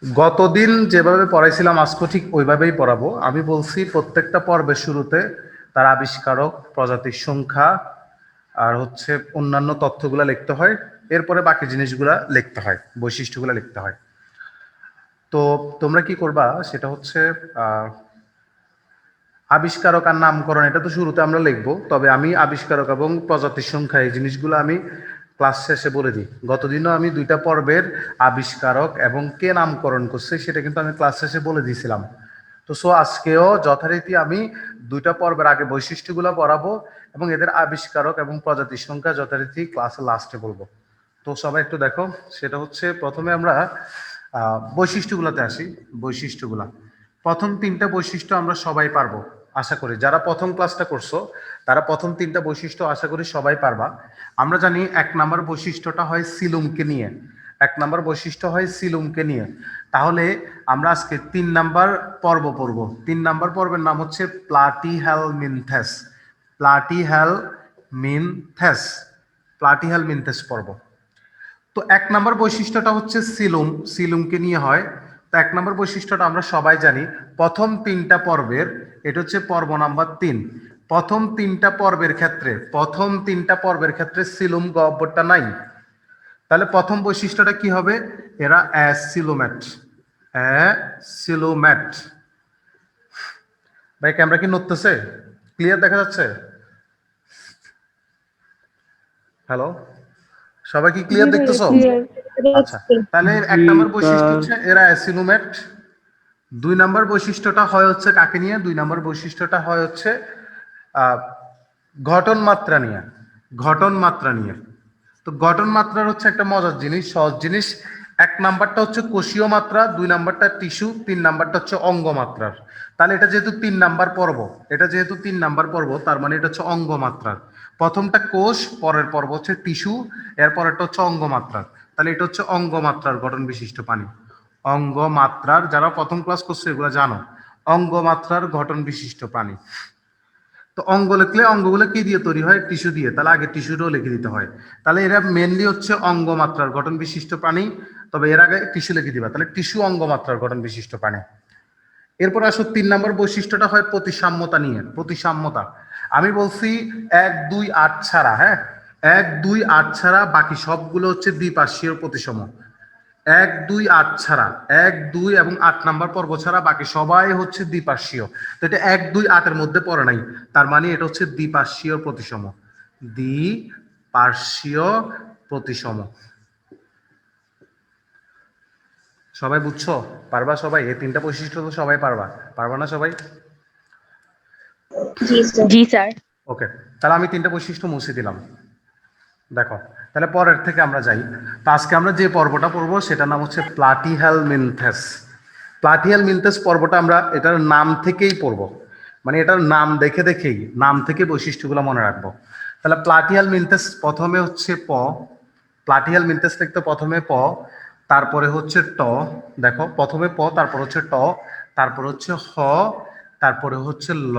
গতদিন যেভাবে পড়াইছিলাম আজকে ঠিক ওইভাবেই পড়াবো। আমি বলছি প্রত্যেকটা পর্বের শুরুতে তার আবিষ্কারক, প্রজাতির সংখ্যা আর হচ্ছে অন্যান্য তথ্যগুলা লিখতে হয়। এরপরে বাকি জিনিসগুলা লিখতে হয়, বৈশিষ্ট্যগুলা লিখতে হয়। তো তোমরা কি করবা সেটা হচ্ছে আবিষ্কারক আর নামকরণ এটা তো শুরুতে আমরা লিখবো, তবে আমি আবিষ্কারক এবং প্রজাতির সংখ্যা এই জিনিসগুলো আমি ক্লাস শেষে বলে দিই। গতদিনও আমি দুইটা পর্বের আবিষ্কারক এবং কে নামকরণ করছে সেটা কিন্তু আমি ক্লাস শেষে বলে দিয়েছিলাম। তো আজকেও যথারীতি আমি দুইটা পর্বের আগে বৈশিষ্ট্যগুলো পড়াবো এবং এদের আবিষ্কারক এবং প্রজাতির সংখ্যা যথারীতি ক্লাসের লাস্টে বলবো। তো সবাই একটু দেখো, সেটা হচ্ছে প্রথমে আমরা বৈশিষ্ট্যগুলোতে আসি। বৈশিষ্ট্যগুলা প্রথম তিনটা বৈশিষ্ট্য আমরা সবাই পারবো আশা করি। যারা প্রথম ক্লাসটা করছো তারা প্রথম তিনটা বৈশিষ্ট্য আশা করি সবাই পারবা। আমরা জানি এক নাম্বার বৈশিষ্ট্যটা হয় সিলুমকে নিয়ে। এক নাম্বার বৈশিষ্ট্য হয় সিলুমকে নিয়ে। তাহলে আমরা আজকে 3 নাম্বার পর্ব পড়ব। 3 নাম্বার পর্বের নাম হচ্ছে প্লাটিহেলমিনথেস। প্লাটিহেলমিনথেস। প্লাটিহেলমিনথেস পর্ব। তো এক নাম্বার বৈশিষ্ট্যটা হচ্ছে সিলুম, সিলুমকে নিয়ে হয়। তো এক নাম্বার বৈশিষ্ট্যটা আমরা সবাই জানি, প্রথম তিনটা পর্বের, এটা হচ্ছে পর্ব নাম্বার 3। প্রথম তিনটা পর্বের ক্ষেত্রে সিলুম গহ্বরটা নাই। তাহলে প্রথম বৈশিষ্ট্যটা কি হবে? এরা অ্যাসিলোমেট। অ্যাসিলোমেট। ভাই ক্যামেরা কি নড়তেছে? ক্লিয়ার দেখা যাচ্ছে? হ্যালো, সবাই কি ক্লিয়ার দেখতেছো? আচ্ছা, তাহলে এক নম্বর বৈশিষ্ট্য হচ্ছে এরা অ্যাসিলোমেট। 2 নম্বর বৈশিষ্ট্যটা হয় হচ্ছে কাকে নিয়ে? 2 নম্বর বৈশিষ্ট্যটা হয় হচ্ছে ঘটন মাত্রা নিয়ে। ঘটন মাত্রা নিয়ে। তো গঠন মাত্রার হচ্ছে একটা মজার জিনিস, সহজ জিনিস। 1 নাম্বারটা হচ্ছে কোষীয় মাত্রা, 2 নাম্বারটা টিস্যু, 3 নাম্বারটা হচ্ছে অঙ্গ মাত্রার। তাহলে এটা যেহেতু 3 নাম্বার পর্ব, তার মানে এটা হচ্ছে অঙ্গ মাত্রার। প্রথমটা কোষ, পরের পর্ব হচ্ছে টিস্যু, এরপরেরটা হচ্ছে অঙ্গ মাত্রার। তাহলে এটা হচ্ছে অঙ্গ মাত্রার গঠন বিশিষ্ট প্রাণী। অঙ্গ মাত্রার, যারা প্রথম ক্লাস করছে এগুলো জানো, অঙ্গ মাত্রার গঠন বিশিষ্ট প্রাণী। তো অঙ্গ লিখলে অঙ্গগুলো কি দিয়ে তৈরি হয়? টিস্যু দিয়ে। তাহলে আগে টিস্যুটাও লিখে দিতে হয়। তাহলে এরা মেনলি হচ্ছে অঙ্গ মাত্রার গঠন বিশিষ্ট প্রাণী, তবে এর আগে টিস্যু লিখে দিবা। তাহলে টিস্যু অঙ্গ মাত্রার গঠন বিশিষ্ট প্রাণী। এরপর আসো 3 নম্বর বৈশিষ্ট্যটা হয় প্রতিসাম্যতা নিয়ে। প্রতিসাম্যতা আমি বলছি 1, 2, 8 ছাড়া, হ্যাঁ, 1, 2, 8 ছাড়া বাকি সবগুলো হচ্ছে দ্বিপার্শ্বীয় প্রতিসম। 1, 2, 8 ছাড়া, 1, 2 এবং 8 নাম্বার পর্ব ছাড়া বাকি সবাই হচ্ছে দ্বিপার্শ্বীয়। তো এটা 1, 2, 8-এর মধ্যে পড়ে নাই, তার মানে এটা হচ্ছে দ্বিপার্শ্বীয় প্রতিসম। দ্বিপার্শ্বীয় প্রতিসম। সবাই বুঝছো? পারবা সবাই? এই 3টা বৈশিষ্ট্য তো সবাই পারবা, পারবা না সবাই? জি স্যার। ওকে, তাহলে আমি 3টা বৈশিষ্ট্য মুছে দিলাম। দেখো, তাহলে পরের থেকে আমরা যাই। তো আজকে আমরা যে পর্বটা পড়বো সেটার নাম হচ্ছে প্লাটিহেলমিনথেস। প্লাটিহেলমিনথেস পর্বটা আমরা এটার নাম থেকেই পড়বো, মানে এটার নাম দেখে দেখেই নাম থেকে বৈশিষ্ট্যগুলো মনে রাখবো। তাহলে প্লাটিহেলমিনথেস প্রথমে হচ্ছে প। প্লাটিহেলমিনথেস লিখতে প্রথমে প, তারপরে হচ্ছে ট। দেখো, প্রথমে প, তারপর হচ্ছে ট, তারপর হচ্ছে হ, তারপরে হচ্ছে ল,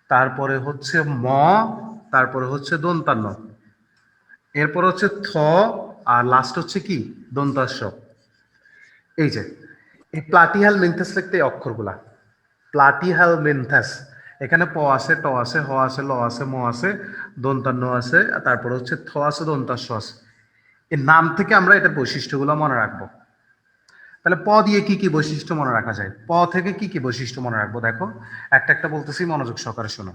তারপরে হচ্ছে ম, তারপরে হচ্ছে দন্তান্ন, এরপর হচ্ছে থ, আর লাস্ট হচ্ছে কি? দন্তাস্ব। এই যে এই প্লাটিহেলমিনথেস লিখতে এই অক্ষরগুলা প্লাটিহেলমিনথেস। এখানে প আছে, ট আছে, হ আছে, ল আছে, ম আছে, দন্তান্ন আছে, তারপর হচ্ছে থ আছে, দন্তাস্ব আছে। এর নাম থেকে আমরা এটার বৈশিষ্ট্যগুলো মনে রাখবো। তাহলে প দিয়ে কি কি বৈশিষ্ট্য মনে রাখা যায়? প থেকে কি কি বৈশিষ্ট্য মনে রাখবো? দেখো, একটা একটা বলতেছি, মনোযোগ সহকারে শোনো।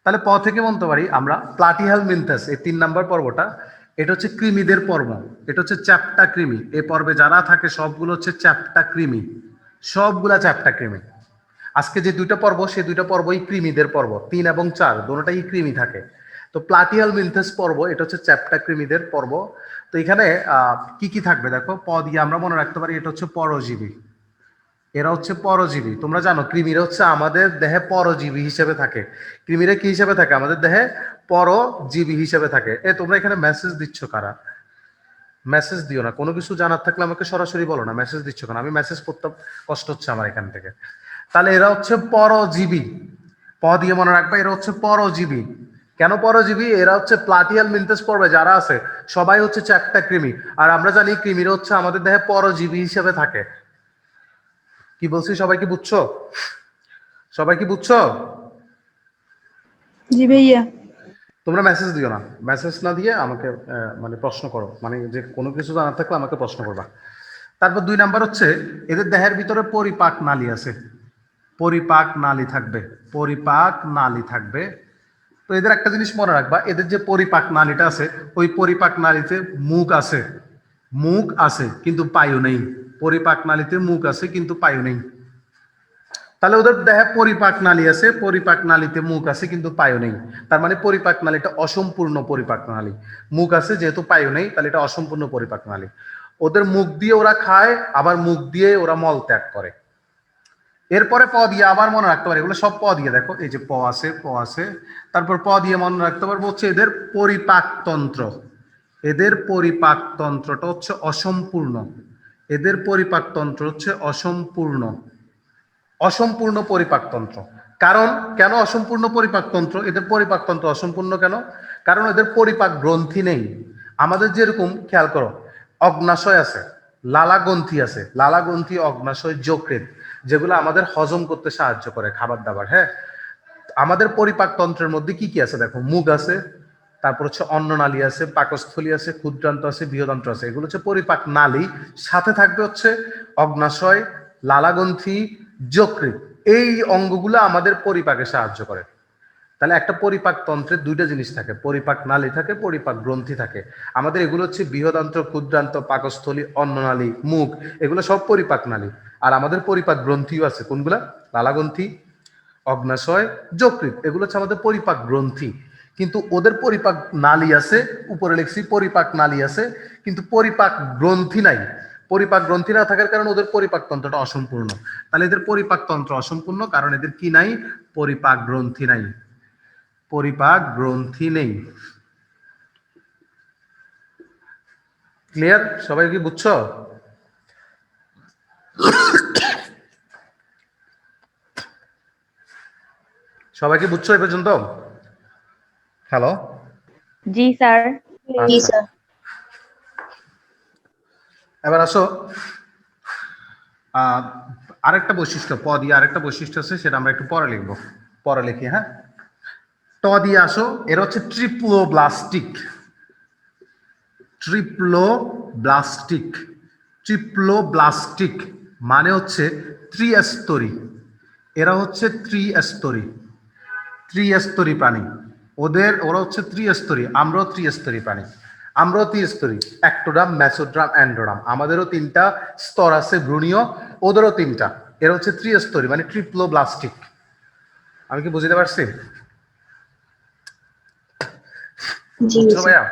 তাহলে প থেকে বলতে পারি আমরা প্লাটিহেলমিনথেস, এই 3 নম্বর পর্বটা, এটা হচ্ছে কৃমিদের পর্ব। এটা হচ্ছে চ্যাপ্টা কৃমি। এই পর্বে যারা থাকে সবগুলো হচ্ছে চ্যাপ্টা কৃমি, সবগুলা চ্যাপ্টা কৃমি। আজকে যে 2টা পর্ব, সেই 2টা পর্বই কৃমিদের পর্ব। 3 এবং 4 দুটোটাই কৃমি থাকে। তো প্লাটিহেলমিনথেস পর্ব এটা হচ্ছে চ্যাপ্টা কৃমিদের পর্ব। তো এখানে কি কি থাকবে দেখো, প দিয়ে আমরা মনে রাখতে পারি এটা হচ্ছে পরজীবী। এরা হচ্ছে পরজীবী। তোমরা জানো কৃমিরা হচ্ছে আমাদের দেহে পরজীবী হিসেবে থাকে। কৃমিরা কি হিসেবে থাকে? আমাদের দেহে পরজীবী হিসেবে থাকে। তোমরা এখানে মেসেজ দিচ্ছ কারা? মেসেজ দিও না, কোনো কিছু জানার থাকলে আমাকে সরাসরি বলো না, মেসেজ দিচ্ছ কেন? আমি মেসেজ করতে কষ্ট হচ্ছে আমার এখান থেকে। তাহলে এরা হচ্ছে পরজীবী। প দিয়ে মনে রাখবে, এরা হচ্ছে পরজীবী। কেন পরজীবী? এরা হচ্ছে প্লাটিহেল মিনথেস পর্বে যারা আছে সবাই হচ্ছে চ্যাপ্টা কৃমি, আর আমরা জানি কৃমিরা হচ্ছে আমাদের দেহে পরজীবী হিসেবে থাকে। কি বলছি, সবাই কি বুঝছো? সবাই কি বুঝছো? জি ভাইয়া। তোমরা মেসেজ দিও না, মেসেজ না দিয়ে আমাকে মানে প্রশ্ন করো, মানে যে কোনো কিছু জানা থাকলে আমাকে প্রশ্ন করবা। তারপর 2 নাম্বার হচ্ছে এদের দেহের ভিতরে পরিপাক নালী আছে, পরিপাক নালী থাকবে, পরিপাক নালী থাকবে। তো এদের একটা জিনিস মনে রাখবা, এদের যে পরিপাক নালীটা আছে ওই পরিপাক নালীতে মুখ আছে, মুখ আছে কিন্তু পায়ু নেই। পরিপাক নালীতে মুখ আছে কিন্তু পায়ু নেই। তাহলে ওদের দেহে পরিপাক নালী আছে, পরিপাক নালীতে মুখ আছে কিন্তু পায়ু নেই। তার মানে পরিপাক নালীটা অসম্পূর্ণ পরিপাক নালী। মুখ আছে যেহেতু পায়ু নেই, তাহলে এটা অসম্পূর্ণ পরিপাক নালী। ওদের মুখ দিয়ে ওরা খায়, আবার মুখ দিয়ে ওরা মল ত্যাগ করে। এরপরে প দিয়ে আবার মনে রাখতে পারে, এগুলো সব প দিয়ে, দেখো এই যে প আছে, প আছে। তারপর প দিয়ে মনে রাখতে পারবো হচ্ছে এদের পরিপাকতন্ত্র। এদের পরিপাকতন্ত্রটা হচ্ছে অসম্পূর্ণ। এদের পরিপাকতন্ত্র হচ্ছে অসম্পূর্ণ, অসম্পূর্ণ পরিপাকতন্ত্র। কারণ কেন অসম্পূর্ণ পরিপাকতন্ত্র? এদের পরিপাকতন্ত্র অসম্পূর্ণ কেন? কারণ এদের পরিপাক গ্রন্থি নেই। আমাদের যেরকম খেয়াল করো, অগ্নাশয় আছে, লালাগ্রন্থি আছে, লালাগ্রন্থি, অগ্নাশয়, যকৃৎ, যেগুলো আমাদের হজম করতে সাহায্য করে খাবার দাবার। হ্যাঁ, আমাদের পরিপাকতন্ত্রের মধ্যে কি কি আছে দেখো, মুখ আছে, তারপর হচ্ছে অন্ননালী আছে, পাকস্থলী আছে, ক্ষুদ্রান্ত আছে, বৃহদান্ত্র আছে, এগুলো হচ্ছে পরিপাক নালী। সাথে থাকবে হচ্ছে অগ্নাশয়, লালাগ্রন্থি, যকৃৎ। এই অঙ্গগুলো আমাদের পরিপাকে সাহায্য করে। তাহলে একটা পরিপাক তন্ত্রে 2টা জিনিস থাকে, পরিপাক নালী থাকে, পরিপাক গ্রন্থি থাকে। আমাদের এগুলো হচ্ছে বৃহদান্ত্র, ক্ষুদ্রান্ত, পাকস্থলী, অন্ননালী, মুখ, এগুলো সব পরিপাক নালী। আর আমাদের পরিপাক গ্রন্থিও আছে, কোনগুলা? লালাগ্রন্থি, অগ্নাশয়, যকৃৎ, এগুলো হচ্ছে আমাদের পরিপাক গ্রন্থি। কিন্তু ওদের পরিপাক নালী আছে, উপরে লিখছি পরিপাক নালী আছে, কিন্তু পরিপাক গ্রন্থি নাই। পরিপাক গ্রন্থি না থাকার কারণে ওদের পরিপাক তন্ত্রটা অসম্পূর্ণ। তাহলে এদের পরিপাক তন্ত্র অসম্পূর্ণ, কারণ এদের কি নাই? পরিপাক গ্রন্থি নাই, পরিপাক গ্রন্থি নেই। ক্লিয়ার? সবাই কি বুঝছো? সবাই কি বুঝছো এ পর্যন্ত? হ্যালো? জি স্যার। জি আচ্ছা, স্যার। এবার আসো আরেকটা বৈশিষ্ট্য, প দিয়ে আরেকটা বৈশিষ্ট্য আছে, সেটা আমরা একটু পরে লিখবো, পরে লিখি। হ্যাঁ, ট দিয়ে আসো, এরা হচ্ছে ট্রিপ্লোব্লাস্টিক। ট্রিপ্লোব্লাস্টিক, ট্রিপ্লোব্লাস্টিক মানে হচ্ছে ত্রিস্তরী। এরা হচ্ছে ত্রিস্তরী, ত্রিস্তরী প্রাণী। ওরা হচ্ছে ত্রিস্তরী, আমরাও ত্রিস্তরী প্রাণী। আমরাও ত্রিস্তরী, অ্যাক্টোডাম, মেসোড্রাম, অ্যান্ড্রোডাম। আমাদেরও 3টা স্তর আছে ভ্রূণীয়, ওদেরও 3টা। এরা হচ্ছে ত্রিস্তরী মানে ট্রিপ্লোব্লাস্টিক। আমি কি বুঝতে পারছি? বুঝছো ভাইয়া?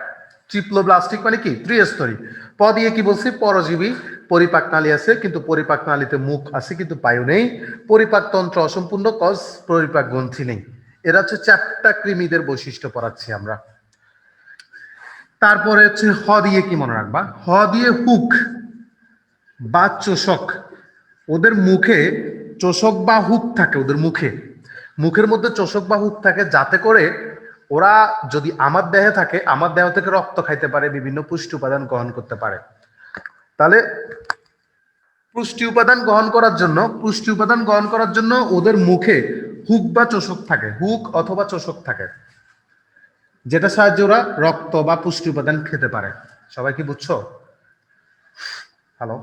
ট্রিপ্লোব্লাস্টিক মানে কি? ত্রিস্তরী। প দিয়ে কি বলছি? পরজীবী, পরিপাক নালী আছে কিন্তু পরিপাক নালীতে মুখ আছে কিন্তু পায়ু নেই। পরিপাক তন্ত্র অসম্পূর্ণ, কজ পরিপাক গ্রন্থি নেই। এরা হচ্ছে চ্যাপ্টা কৃমিদের বৈশিষ্ট্য পড়াচ্ছি আমরা। তারপরে হচ্ছে হ দিয়ে কি মনে রাখবা? হ দিয়ে হুক বা চোষক। ওদের মুখে চোষক বা হুক থাকে, ওদের মুখে, মুখের মধ্যে চোষক বা হুক থাকে, যাতে করে ওরা যদি আমার দেহে থাকে, আমার দেহ থেকে রক্ত খাইতে পারে, বিভিন্ন পুষ্টি উপাদান গ্রহণ করতে পারে। তাহলে পুষ্টি উপাদান গ্রহণ করার জন্য, পুষ্টি উপাদান গ্রহণ করার জন্য ওদের মুখে হুক বা চোষক থাকে, হুক অথবা চোষক থাকে, যেটা সাহায্যে ওরা রক্ত বা পুষ্টি উপাদান খেতে পারে। সবাই কি বুঝছো? হ্যালো?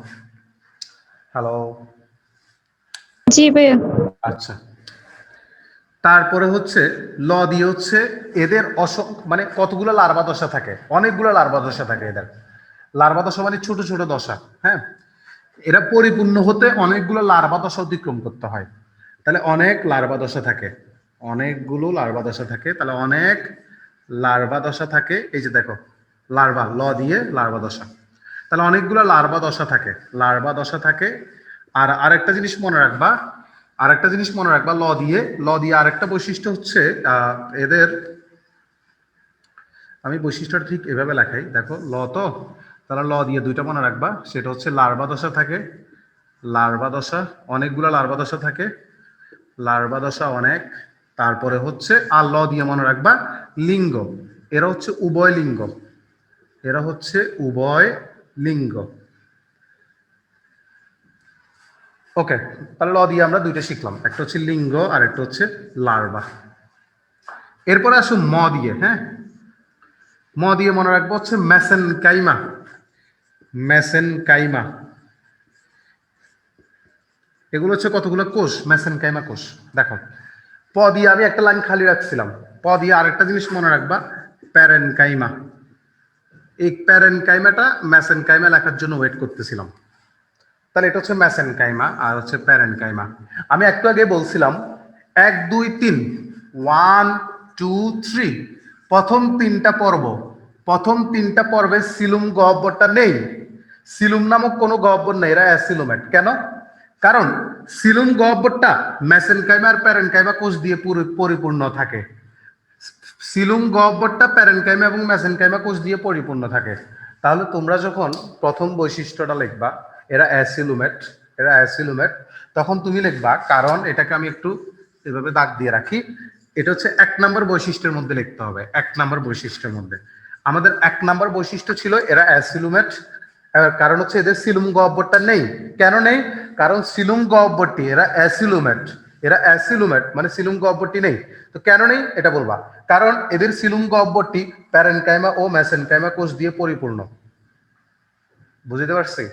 হ্যালো? জি ভাইয়া। আচ্ছা, তারপরে হচ্ছে ল দিয়ে হচ্ছে এদের মানে কতগুলো লার্ভা দশা থাকে? অনেকগুলো লার্ভা দশা থাকে এদের। লার্ভা দশা মানে ছোট ছোট দশা। হ্যাঁ, এরা পরিপূর্ণ হতে অনেকগুলো লার্ভা দশা অতিক্রম করতে হয়। তাহলে অনেক লার্ভা দশা থাকে, অনেকগুলো লার্ভা দশা থাকে। তাহলে অনেক লার্ভা দশা থাকে, এই যে দেখো লার্ভা, ল দিয়ে লার্ভা দশা। তাহলে অনেকগুলো লার্ভা দশা থাকে, লার্ভা দশা থাকে। আর আরেকটা জিনিস মনে রাখবা, আরেকটা জিনিস মনে রাখবা, ল দিয়ে আরেকটা বৈশিষ্ট্য হচ্ছে এদের, আমি বৈশিষ্ট্যটা ঠিক এভাবে লেখাই, দেখো ল তো, তাহলে ল দিয়ে 2টা মনে রাখবা, সেটা হচ্ছে লার্ভা দশা থাকে, লার্ভা দশা, অনেকগুলো লার্ভা দশা থাকে, লার্ভা দশা অনেক। তারপরে হচ্ছে আর ল দিয়ে মনে রাখবা লিঙ্গ, এরা হচ্ছে উভয় লিঙ্গ, এরা হচ্ছে উভয় লিঙ্গ। ওকে, তাহলে ল দিয়ে আমরা দুইটা শিখলাম, একটা হচ্ছে লিঙ্গ আর একটা হচ্ছে লার্ভা। এরপরে আসো ম দিয়ে। হ্যাঁ, ম দিয়ে মনে রাখবো হচ্ছে মেসেনকাইমা। মেসেনকাইমা, এগুলো হচ্ছে কতগুলো কোষ, মেসেনকাইমা কোষ। দেখো, প দিয়ে আমি একটা লাইন খালি রাখছিলাম, প দিয়ে আরেকটা জিনিস মনে রাখবা, প্যারেনকাইমা। এই প্যারেনকাইমাটা মেসেনকাইমা লেখার জন্য ওয়েট করতেছিলাম। তাহলে এটা হচ্ছে মেসেনকাইমা আর হচ্ছে প্যারেনকাইমা। আমি একটু আগে বলছিলাম 1 2 3, 1 2 3, প্রথম তিনটা পর্ব, প্রথম তিনটা পর্বে সিলুম গহ্বরটা নেই, সিলুম নামক কোনো গহ্বর নেই, এরা অ্যাসিলোমেট। কেন? কারণ সিলুম গহ্বরটা মেসেনকাইমা আর প্যারেনকাইমা কোষ দিয়ে পরিপূর্ণ থাকে। সিলুম গহ্বরটা প্যারেনকাইমা এবং মেসেনকাইমা কোষ দিয়ে পরিপূর্ণ থাকে। তাহলে তোমরা যখন প্রথম বৈশিষ্ট্যটা লিখবা, এরা অ্যাসিলুমেট, এরা অ্যাসিলুমেট, তখন তুমি লিখবা, কারণ এটাকে আমি একটু এভাবে দাগ দিয়ে রাখি, এটা হচ্ছে 1 নম্বর বৈশিষ্ট্যের মধ্যে লিখতে হবে। 1 নম্বর বৈশিষ্ট্যের মধ্যে আমাদের 1 নম্বর বৈশিষ্ট্য ছিল এরা অ্যাসিলুমেট, কারণ হচ্ছে এদের সিলুম গহ্বরটা নেই। কেন নেই? কারণ সিলুম গহ্বরটি, এরা অ্যাসিলুমেট, এরা অ্যাসিলুমেট মানে সিলুম গহ্বরটি নেই। তো কেন নেই এটা বলবা, কারণ এদের সিলুম গহ্বরটি প্যারেনকাইমা ও মেসেনকাইমা কোষ দিয়ে পরিপূর্ণ। বুঝতে পারছি?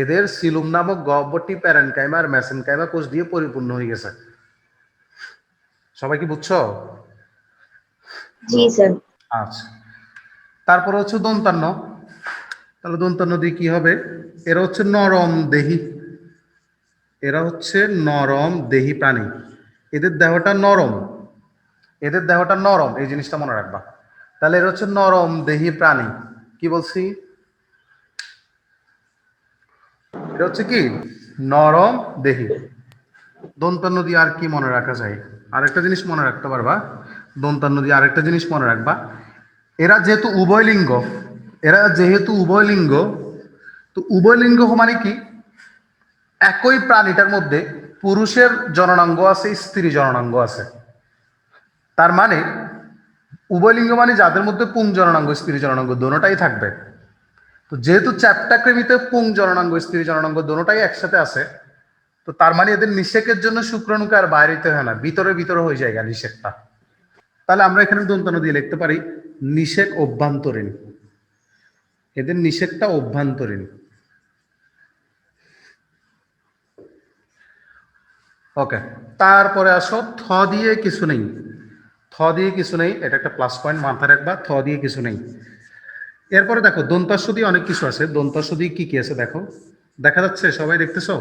এদের সিলুম নামক গহ্বরটি প্যারেনকাইমা আর মেসেনকাইমা কোষ দিয়ে পরিপূর্ণ হয়ে গেছে। সবাই কি বুঝছো? জি স্যার। আচ্ছা, তারপর হচ্ছে দন্তান্ন। তাহলে দন্তান্ন দিয়ে কি হবে? এরা হচ্ছে নরম দেহি, এরা হচ্ছে নরম দেহি প্রাণী, এদের দেহটা নরম, এদের দেহটা নরম, এই জিনিসটা মনে রাখবা। তাহলে এরা হচ্ছে নরম দেহি প্রাণী। কি বলছি? এটা হচ্ছে কি নরম দেহি। দন্তান্ন দিয়ে আর কি মনে রাখা যায়? আরেকটা জিনিস মনে রাখতে পারবা, দন্তান্ন দিয়ে আরেকটা জিনিস মনে রাখবা, এরা যেহেতু উভয় লিঙ্গ, এরা যেহেতু উভয় লিঙ্গ, তো উভয় লিঙ্গ মানে কি, একই প্রাণীটার মধ্যে পুরুষের জননাঙ্গ আছে, স্ত্রী জননাঙ্গ আছে। তার মানে উভয়লিঙ্গ মানে যাদের মধ্যে পুং জননাঙ্গ স্ত্রী জননাঙ্গ দোনোটাই থাকবে। তো যেহেতু চ্যাপ্টাকৃমিতে পুং জননাঙ্গ স্ত্রী জননাঙ্গ দোনোটাই একসাথে আছে, তো তার মানে এদের নিষেকের জন্য শুক্রাণুকে আর বাইরেতে হয় না, ভিতরে ভিতরে হয়ে যায় নিষেকটা। তাহলে আমরা এখানে দন্তান্ন দিয়ে লিখতে পারি নিষেক অভ্যন্তরীণ, এদের নিষেকটা অভ্যন্তরীণ। ওকে, তারপরে আসো থ দিয়ে কিছু নেই, থ দিয়ে কিছু নেই, এটা একটা প্লাস পয়েন্ট মাথায় রাখবা, থ দিয়ে কিছু নেই। এরপরে দেখো দন্তাস্ব দিয়ে অনেক কিছু আছে, দন্তাস্ব দিয়ে কি কি আছে দেখো, দেখা যাচ্ছে? সবাই দেখতেছো?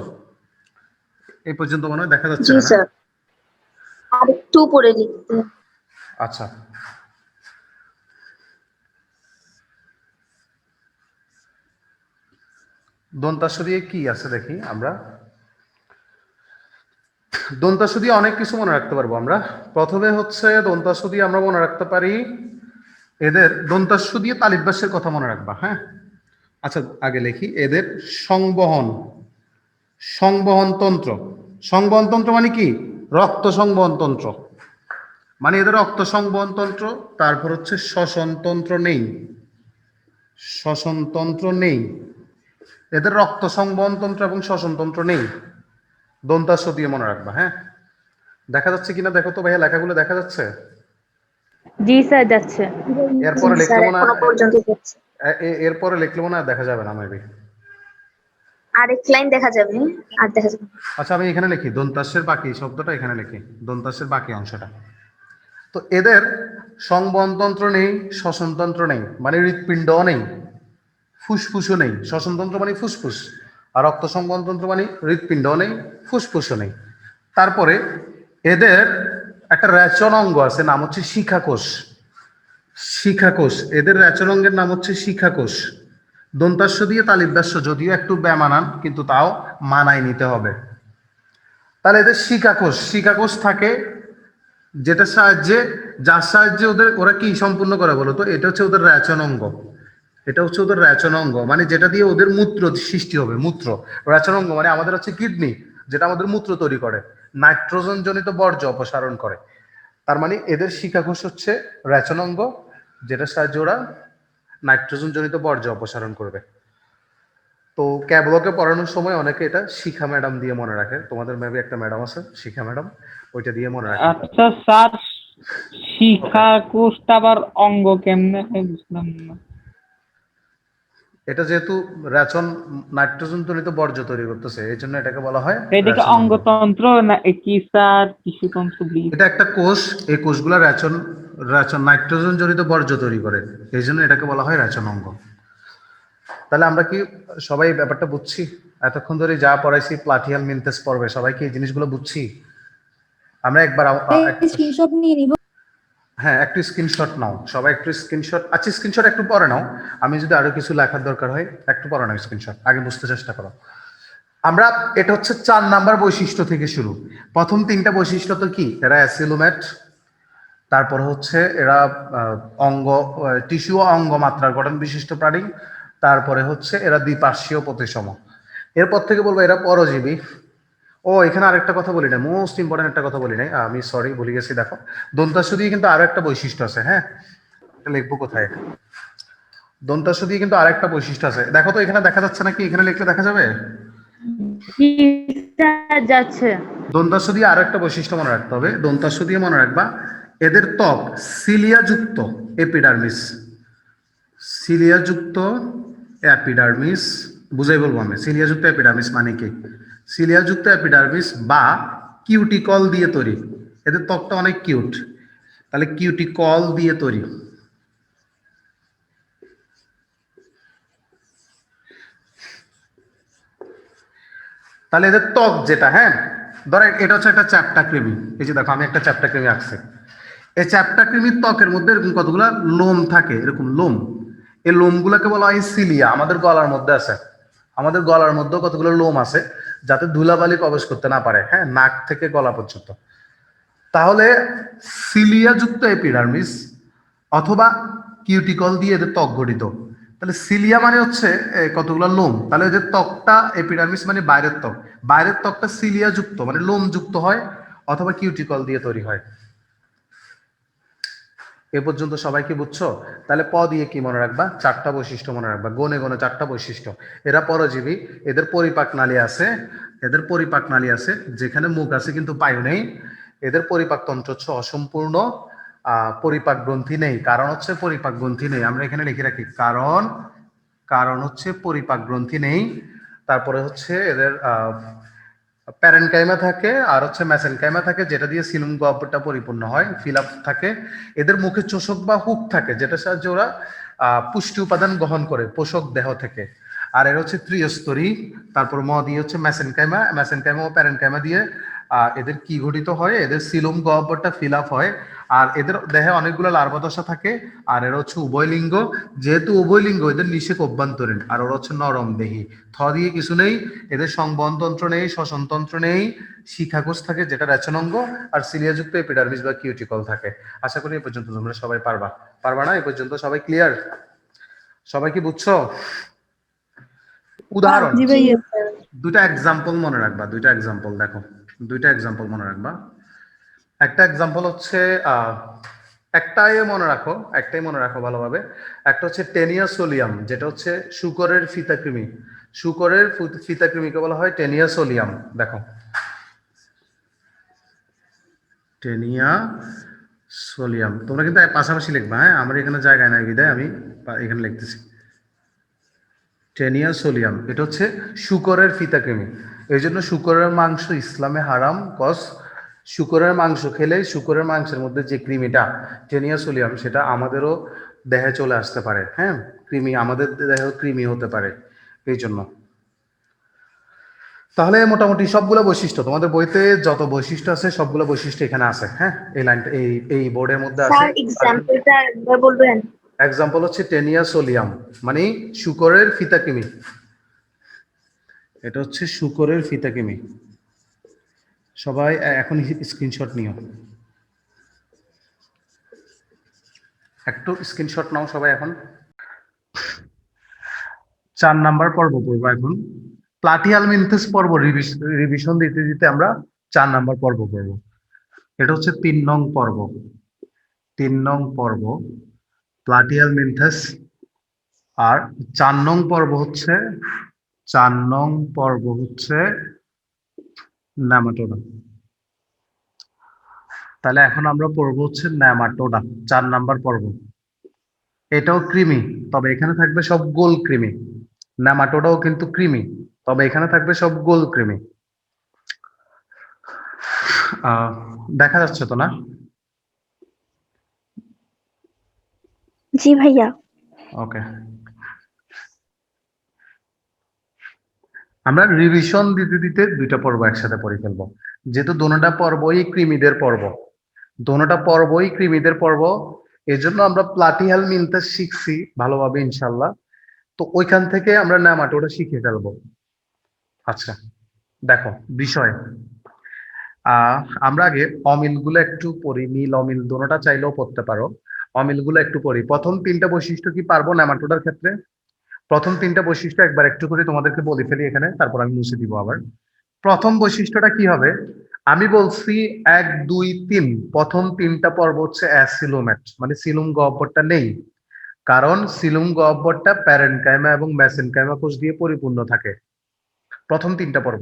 এই পর্যন্ত মনে হয় দেখা যাচ্ছে জি না? স্যার, আর একটু পরে লিখতে। আচ্ছা, দন্তাস্ব দিয়ে কি আছে দেখি আমরা। দন্তাস্ব দিয়ে অনেক কিছু মনে রাখতে পারবো আমরা। প্রথমে হচ্ছে দন্তাস্ব দিয়ে আমরা মনে রাখতে পারি এদের, দন্তাস্ব দিয়ে তালিবাস্যের কথা মনে রাখবা। হ্যাঁ, আচ্ছা আগে লিখি এদের সংবহন, সংবহন তন্ত্র। সংবহন তন্ত্র মানে কি? রক্ত সংবহন তন্ত্র, মানে এদের রক্ত সংবহন তন্ত্র। তারপর হচ্ছে শ্বসন তন্ত্র নেই, শ্বসন তন্ত্র নেই, এদের রক্ত সংবহন তন্ত্র এবং শ্বসন তন্ত্র নেই। দন্তাস্ব দিয়ে মনে রাখবা। হ্যাঁ, দেখা যাচ্ছে কিনা দেখো তো ভাইয়া, লেখাগুলো দেখা যাচ্ছে? জি স্যার, যাচ্ছে। এরপরে লিখলে স্যার মনে এখনো পর্যন্ত যাচ্ছে। এরপরে লিখলে মনে হয় দেখা যাবে না মেবি। আরেক লাইন দেখা যাবে, আর দেখা যাবে না। আচ্ছা আমি এখানে লিখি দন্তাস্যের বাকি শব্দটা, এখানে লিখি দন্তাস্যের বাকি অংশটা। তো এদের সংবহনতন্ত্র নেই, শ্বসনতন্ত্র নেই, মানে হৃৎপিণ্ডও নেই, ফুসফুসও নেই। শ্বসনতন্ত্র মানে ফুসফুস, আর রক্ত সংবহনতন্ত্র মানে হৃৎপিণ্ডও নেই, ফুসফুসও নেই। তারপরে এদের একটা রেচন অঙ্গ আছে, নাম হচ্ছে শিখাকোষ। শিখাকোষ, এদের রেচন অঙ্গের নাম হচ্ছে শিখাকোষ। দন্তাস্য দিয়ে তালিবাস্য, যদিও একটু বেমানান কিন্তু তাও মানায় নিতে হবে। তাহলে এদের শিখাকোষ, শিখাকোষ থাকে, যেটার সাহায্যে, যার সাহায্যে ওরা কি সম্পূর্ণ করে বলো তো? এটা হচ্ছে ওদের রেচন অঙ্গ, এটা হচ্ছে ওদের রেচন অঙ্গ, মানে যেটা দিয়ে ওদের মূত্র সৃষ্টি হবে। মূত্র, রেচন অঙ্গ মানে আমাদের হচ্ছে কিডনি, যেটা আমাদের মূত্র তৈরি করে, নাইট্রোজেন জনিত বর্জ্য অপসারণ করে। তার মানে এদের শিখাকোষ হচ্ছে রেচন অঙ্গ, যেটার সাহায্যে ওরা নাইট্রোজেন জনিত বর্জ্য অপসারণ করবে। তো ক্যাবলকে পড়ানোর সময় অনেকে এটা শিখা ম্যাডাম দিয়ে মনে রাখে, তোমাদের মেবি একটা ম্যাডাম আছে শিখা ম্যাডাম, ওইটা দিয়ে মনে রাখে। আচ্ছা স্যার, শিখা কোষটা আবার অঙ্গ কেমনে হয় বুঝলাম না। এটা যেহেতু রেচন নাইট্রোজেন জনিত বর্জ্য তৈরি করতেছে, এই জন্য এটাকে বলা হয় এটাকে রেচন অঙ্গ। অঙ্গতন্ত্র না কি স্যার, টিস্যুতন্ত্র প্লিজ? এটা একটা কোষ, এই কোষগুলো রেচন রেচন নাইট্রোজেন জনিত বর্জ্য তৈরি করে, এই জন্য এটাকে বলা হয় রেচন অঙ্গ। তাহলে আমরা কি সবাই ব্যাপারটা বুঝছি? এতক্ষণ ধরে যা পড়াইছি প্লাটিয়াল মিনথেস পর্বে সবাই কি এই জিনিসগুলো বুঝছি? আমরা একবার স্ক্রিনশট নিয়ে নিব। হ্যাঁ, একটু স্ক্রিনশট নাও সবাই, একটু স্ক্রিনশট। আচ্ছা, স্ক্রিনশট একটু পরে নাও, আমি যদি আরো কিছু লেখার দরকার হয় একটু পরে নাও স্ক্রিনশট, আগে বুঝতে চেষ্টা করো। আমরা এটা হচ্ছে 4 নাম্বার বৈশিষ্ট্য থেকে শুরু। প্রথম 3টা বৈশিষ্ট্য তো কি, এরা অ্যাসিলোমেট, তারপর হচ্ছে এরা অঙ্গ টিস্যু ও অঙ্গ মাত্রার গঠন বিশিষ্ট প্রাণী, তারপরে হচ্ছে এরা দ্বিপার্শ্বীয় প্রতিসম। এরপর থেকে বলবো এরা পরজীবী। ও এখানে আরেকটা কথা বলি না, মোস্ট ইম্পর্টেন্ট একটা কথা বলি নাই, আমি সরি ভুলে গেছি। দেখো দন্তাস্ব দিয়ে কিন্তু আরো একটা বৈশিষ্ট্য আছে। হ্যাঁ, এটা লিখবো কোথায়? দন্তাস্ব দিয়ে কিন্তু আরেকটা বৈশিষ্ট্য আছে। দেখো তো এখানে দেখা যাচ্ছে নাকি? এখানে লিখলে দেখা যাবে? যাচ্ছে। দন্তাস্ব দিয়ে আরো একটা বৈশিষ্ট্য মনে রাখতে হবে। দন্তাস্ব দিয়ে মনে রাখবা এদের ত্বক সিলিয়াযুক্ত এপিডার্মিস, সিলিয়াযুক্ত অ্যাপিডার্মিস, বুঝাই বলবো আমি। সিলিয়াযুক্ত অ্যাপিডার্মিস মানে কি? সিলিয়াযুক্ত অ্যাপিডার্মিস বা কিউটিকল দিয়ে তৈরি। এদের ত্বকটা অনেক কিউট, তাহলে কিউটিকল দিয়ে তৈরি। তাহলে এদের ত্বক যেটা, হ্যাঁ ধরো এটা হচ্ছে একটা চ্যাপ্টা কৃমি। এই যে দেখো আমি একটা চ্যাপ্টা কৃমি আঁকছি। এই চ্যাপ্টা কৃমির ত্বকের মধ্যে এরকম কতগুলা লোম থাকে, এরকম লোম। এই লোমগুলোকে বলা হয় সিলিয়া। আমাদের গলার মধ্যে আছে, আমাদের গলার মধ্যেও কতগুলো লোম আছে, যাতে ধুলাবালি প্রবেশ করতে না পারে, হ্যাঁ, নাক থেকে গলা পর্যন্ত। তাহলে সিলিয়া যুক্ত এপিডার্মিস অথবা কিউটিকল দিয়ে এদের ত্বক গঠিত। তাহলে সিলিয়া মানে হচ্ছে কতগুলো লোম, তাহলে এদের ত্বকটা এপিডার্মিস মানে বাইরের ত্বক, বাইরের ত্বকটা সিলিয়া যুক্ত মানে লোম যুক্ত হয়, অথবা কিউটিকল দিয়ে তৈরি হয়। এ পর্যন্ত সবাই কি বুঝছো? তাহলে প দিয়ে কি মনে রাখবা? 4টা বৈশিষ্ট্য মনে রাখবা, গনে গনে 4টা বৈশিষ্ট্য। এরা পরজীবী, এদের পরিপাক নালী আছে, এদের পরিপাক নালী আছে, যেখানে মুখ আছে কিন্তু পায়ু নেই। এদের পরিপাক তন্ত্র হচ্ছে অসম্পূর্ণ, পরিপাক গ্রন্থি নেই। কারণ হচ্ছে পরিপাক গ্রন্থি নেই, আমরা এখানে লিখে রাখি কারণ, কারণ হচ্ছে পরিপাক গ্রন্থি নেই। তারপরে হচ্ছে এদের প্যারেনকাইমা থাকে আর হচ্ছে মেসেনকাইমা থাকে, যেটা দিয়ে সিলুম গহ্বরটা পরিপূর্ণ হয়, ফিল আপ থাকে। এদের মুখে চোষক বা হুক থাকে, যেটা সাহায্যে ওরা পুষ্টি উপাদান গ্রহণ করে পোষক দেহ থেকে। আর এর হচ্ছে ত্রিস্তরী। তারপর ম দিয়ে হচ্ছে মেসেনকাইমা, মেসেনকাইমা ও প্যারেনকাইমা দিয়ে এদের কি গঠিত হয়? এদের সিলুম গহ্বরটা ফিল আপ হয়। আর এদের দেহে অনেকগুলো লার্ভা দশা থাকে। আর এরা হচ্ছে উভয়লিঙ্গ, যেহেতু উভয়লিঙ্গ এদের নিষেক অভ্যন্তরীণ, আর ওরা হচ্ছে নরম দেহি। থ দিয়ে কিছু নেই, এদের সংবহনতন্ত্র নেই, শ্বসনতন্ত্র নেই, শিখাকোষ থাকে যেটা রেচনাঙ্গ, আর সিলিয়াযুক্ত এপিডার্মিস বা কিউটিকল থাকে। আশা করি এ পর্যন্ত তোমরা সবাই পারবা। পারবা না? এ পর্যন্ত সবাই ক্লিয়ার? সবাই কি বুঝছো? উদাহরণ, জি ভাইয়া। দুইটা এক্সাম্পল মনে রাখবা, দুইটা এক্সাম্পল দেখো, দুইটা এক্সাম্পল মনে রাখবা। একটা এক্সাম্পল হচ্ছে একটাই মনে রাখো, একটাই মনে রাখো ভালোভাবে। একটা হচ্ছে টেনিয়াসোলিয়াম, যেটা হচ্ছে শূকরের ফিতাকৃমি। শূকরের ফিতাকৃমিকে বলা হয় টেনিয়াসোলিয়াম। দেখো টেনিয়াসোলিয়াম, তোমরা কিন্তু পাশাপাশি লিখবা, হ্যাঁ, আমার এখানে জায়গায় নাই বিদায় আমি এখানে লিখতেছি। টেনিয়াসোলিয়াম এটা হচ্ছে শূকরের ফিতাকৃমি। এই জন্য শূকরের মাংস ইসলামে হারাম, কজ শূকরের মাংস খেলে শূকরের মাংসের মধ্যে যে কৃমিটা টেনিয়াসোলিয়াম, সেটা আমাদেরও দেহে চলে আসতে পারে। হ্যাঁ, কৃমি আমাদের দেহে কৃমি হতে পারে, এই জন্য। তাহলে মোটামুটি সবগুলো বৈশিষ্ট্য তোমাদের বইতে যত বৈশিষ্ট্য আছে সবগুলো বৈশিষ্ট্য এখানে আছে। হ্যাঁ, এই লাইনটা এই বোর্ডের মধ্যে আছে। স্যার এক্সাম্পলটা একবার বলবেন? এক্সাম্পল হচ্ছে টেনিয়াসোলিয়াম মানে শূকরের ফিতাকৃমি। এটা হচ্ছে শূকরের ফিতাকৃমি। সবাই এখন স্ক্রিনশট নিও, একটু স্ক্রিনশট নাও সবাই এখন। 4 নাম্বার পর্ব পড়বো এখন। প্লাটিয়াল মিনথেস পর্ব রিভিশন দিতে দিতে আমরা 4 নাম্বার পর্ব পড়বো। এটা হচ্ছে 3 নং পর্ব, 3 নং পর্ব প্লাটিহেল মিনথেস। আর 4 নং পর্ব হচ্ছে, 4 নং পর্ব হচ্ছে নেমাটোডা। তাহলে এখন আমরা পড়বো হচ্ছে নেমাটোডা, 4 নাম্বার পর্ব। এটাও কৃমি, তবে এখানে থাকবে সব গোল কৃমি। নেমাটোডাও কিন্তু কৃমি, তবে এখানে থাকবে সব গোল কৃমি। দেখা যাচ্ছে তো না? জি ভাইয়া। ওকে, আমরা রিভিশন দিতে দিতে 2টা পর্ব একসাথে পড়ে ফেলবো, যেহেতু দোনোটা পর্বই কৃমিদের পর্ব, দোনোটা পর্বই কৃমিদের পর্ব। এজন্য আমরা প্লাটিহেল মিনথেস শিখছি ভালোভাবে ইনশাল্লাহ। তো ওইখান থেকে আমরা নেমাটোডা শিখে ফেলবো। আচ্ছা দেখো বিষয়, আমরা আগে অমিলগুলো একটু পড়ি, মিল অমিল দোনোটা চাইলেও পড়তে পারো। অমিলগুলো একটু পড়ি। প্রথম 3টা বৈশিষ্ট্য কি পারবো নেমাটোডার ক্ষেত্রে? প্রথম 3টা বৈশিষ্ট্য একবার একটু করে তোমাদেরকে বলে ফেলি এখানে, তারপর আমি মুছে দিব আবার। প্রথম বৈশিষ্ট্যটা কি হবে? আমি বলছি 1 2 3, প্রথম 3টা পর্ব হচ্ছে অ্যাসিলোমেট, মানে সিলুম গহ্বরটা নেই। কারণ সিলুম গহ্বরটা প্যারেনকাইমা এবং মেসেনকাইমা কোষ দিয়ে পরিপূর্ণ থাকে প্রথম 3টা পর্ব।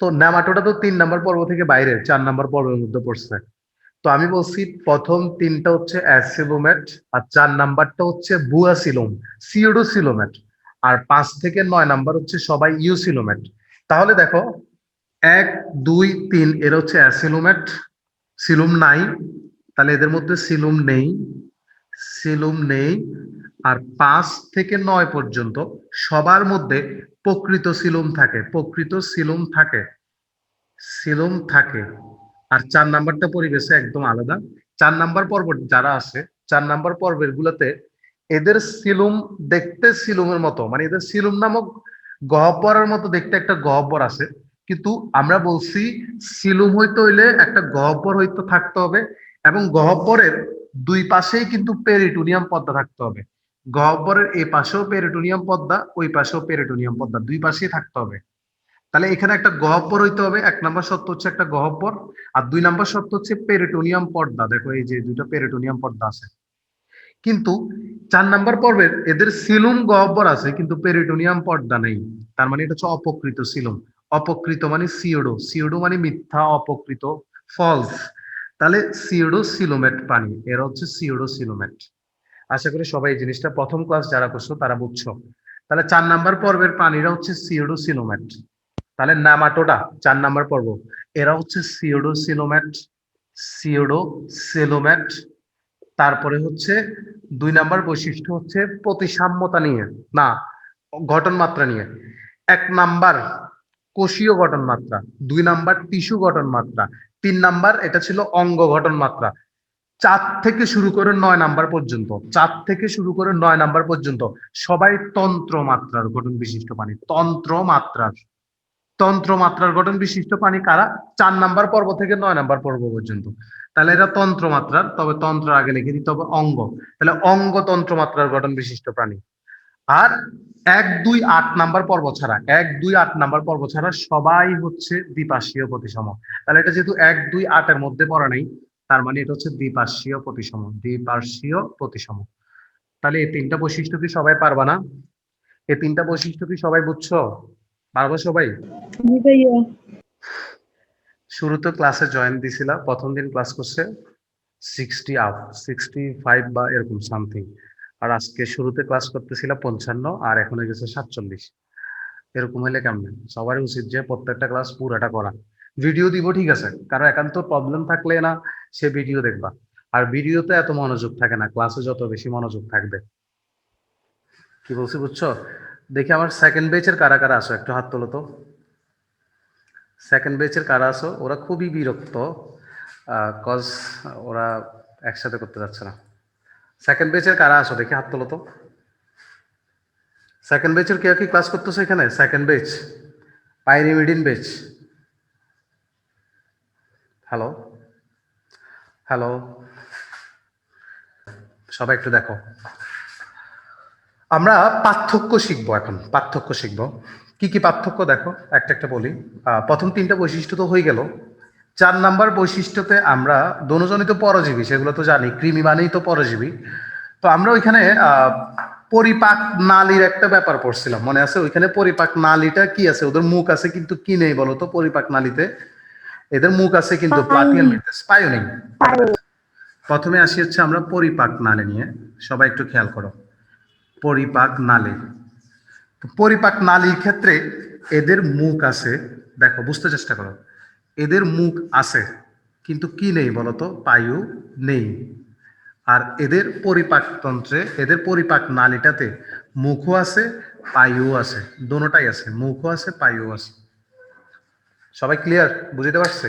তো নেমাটোডা তো 3 নাম্বার পর্ব থেকে বাইরে, 4 নাম্বার পর্বের মধ্যে পড়ছে। তো আমি বলছি প্রথম 3টা হচ্ছে অ্যাসিলোমেট, আর 4 নাম্বারটা হচ্ছে বুয়াসিলোম, সিউডোসিলোমেট, আর 5 থেকে 9 নাম্বার হচ্ছে সবাই ইউসিলোমেট। তাহলে দেখো 1 2 3 এরা হচ্ছে অ্যাসিলোমেট, সিলুম নাই, তাহলে এদের মধ্যে সিলুম নেই, সিলুম নেই। আর 5 থেকে 9 পর্যন্ত সবার মধ্যে প্রকৃত সিলুম থাকে, প্রকৃত সিলুম থাকে, সিলুম থাকে। আর 4 নাম্বারটা পরিবেশে একদম আলাদা। 4 নাম্বার পর্ব যারা আছে, 4 নাম্বার পর্বের গুলোতে এদের সিলুম দেখতে সিলুমের মতো, মানে এদের সিলুম নামক গহ্বরের মতো দেখতে একটা গহ্বর আছে। কিন্তু আমরা বলছি সিলুম হইতে হইলে একটা গহ্বর হইতে থাকতে হবে, এবং গহ্বরের 2 পাশেই কিন্তু পেরিটোনিয়াম পর্দা থাকতে হবে। গহ্বরের এই পাশেও পেরিটোনিয়াম পর্দা, ওই পাশেও পেরিটোনিয়াম পর্দা, 2 পাশেই থাকতে হবে। তাহলে এখানে একটা গহ্বর হইতে হবে, 1 নাম্বার শর্ত হচ্ছে একটা গহ্বর। আর 2 নাম্বার শর্ত হচ্ছে পেরিটোনিয়াম পর্দা। দেখো এই যে 2টা পেরিটোনিয়াম পর্দা আছে। কিন্তু 4 নাম্বার পর্বের এদের সিলুম গহ্বর আছে কিন্তু পেরিটোনিয়াম পর্দা নেই। তার মানে এটা হচ্ছে অপকৃত সিলুম। অপকৃত মানে সিওডো, সিওডো মানে মিথ্যা, অপকৃত ফলস। তাহলে সিওডো সিলোমেট প্রাণী, এরা হচ্ছে সিওডো সিলোমেট। আশা করি সবাই এই জিনিসটা প্রথম ক্লাস যারা করছো তারা বুঝছো। তাহলে 4 নাম্বার পর্বের প্রাণীরা হচ্ছে সিওডো সিলোমেট। তাহলে নেমাটোডা 4 নাম্বার পর্ব, এরা হচ্ছে সিওডো সিলোমেট, সিওডো সিলোমেট। তারপরে হচ্ছে 2 নাম্বার বৈশিষ্ট্য হচ্ছে প্রতিসাম্যতা নিয়ে, না গঠন মাত্রা নিয়ে। 1 নাম্বার কোষীয় গঠন মাত্রা, 2 নাম্বার টিস্যু গঠন মাত্রা, 3 নাম্বার এটা ছিল অঙ্গ গঠন মাত্রা। 4 থেকে শুরু করে 9 নাম্বার পর্যন্ত, 4 থেকে শুরু করে 9 নাম্বার পর্যন্ত সবাই তন্ত্র মাত্রার গঠন বিশিষ্ট প্রাণী। তন্ত্র মাত্রার, তন্ত্র মাত্রার গঠন বিশিষ্ট প্রাণী কারা? 4 নাম্বার পর্ব থেকে 9 নাম্বার পর্ব পর্যন্ত। তাহলে এরা তন্ত্র মাত্রার, তবে তন্ত্র আগে লিখে দিতে হবে অঙ্গ। তাহলে অঙ্গ তন্ত্র মাত্রার গঠন বিশিষ্ট প্রাণী। আর 1 2 8 নাম্বার পর্ব ছাড়া, 1 2 8 নাম্বার পর্ব ছাড়া সবাই হচ্ছে দ্বিপার্শ্বীয় প্রতিসম। তাহলে এটা যেহেতু 1 2 8 এর মধ্যে পড়া নেই, তার মানে এটা হচ্ছে দ্বিপার্শ্বীয় প্রতিসম, দ্বিপার্শ্বীয় প্রতিসম। তাহলে এই 3টা বৈশিষ্ট্য কি সবাই পারবা না? এই 3টা বৈশিষ্ট্য কি সবাই বুঝছো? পারবো সবাই? জি ভাইয়া। শুরুতে ক্লাসে জয়েন দিছিলা, প্রথম দিন ক্লাস করছে 60 আপ, 65 বা এরকম সামথিং। আর আজকে শুরুতে ক্লাস করতেছিলাম 55, আর এখন হয়ে গেছে 47। এরকম হলে কেমনে? সবারই উচিত যে প্রত্যেকটা ক্লাস পুরাটা করা। ভিডিও দিব ঠিক আছে, কারো একান্ত প্রবলেম থাকলে না সে ভিডিও দেখবা। আর ভিডিওতে এত মনোযোগ থাকে না, ক্লাসে যত বেশি মনোযোগ থাকবে। কি বলছি বুঝছো? দেখি আমার সেকেন্ড ব্যাচের কারা কারা আসো, একটু হাত তোলো তো। সেকেন্ড ব্যাচের কারা আছো? ওরা খুবই বিরক্ত, কজ ওরা একসাথে করতে যাচ্ছে না। সেকেন্ড ব্যাচের কারা আছো দেখি হাত তোলো তো। সেকেন্ড ব্যাচের কে কি ক্লাস করতেছো এখানে? Second batch, pyrimidine batch. Hello hello, সবাই একটু দেখো। আমরা পার্থক্য শিখবো এখন, পার্থক্য শিখবো। কি কি পার্থক্য দেখো একটা একটা বলি। প্রথম 3টা বৈশিষ্ট্য তো হয়ে গেল, 4 নাম্বার বৈশিষ্ট্যতে আমরা দোনোজনই তো পরজীবী, সেগুলো তো জানি, কৃমি মানেই তো পরজীবী। তো আমরা ওইখানে পরিপাক নালীর একটা ব্যাপার পড়ছিলাম, মনে আছে? ওইখানে পরিপাক নালীটা কি আছে, ওদের মুখ আছে কিন্তু কি নেই বলো তো পরিপাক নালীতে? এদের মুখ আছে কিন্তু প্লাটিয়াল মিনটেস, স্পাইও নেই। প্রথমে আসি হচ্ছে আমরা পরিপাক নালী নিয়ে, সবাই একটু খেয়াল করো। পরিপাক নালী, তো পরিপাক নালীর ক্ষেত্রে এদের মুখ আছে, দেখো বুঝতে চেষ্টা করো, এদের মুখ আছে কিন্তু কি নেই বলতো? পায়ু নেই। আর এদের পরিপাক তন্ত্রে, এদের পরিপাক নালীটাতে মুখও আছে, পায়ু আছে, দোনোটাই আছে, মুখও আছে, পায়ু আছে। সবাই ক্লিয়ার? বুঝতে পারছে?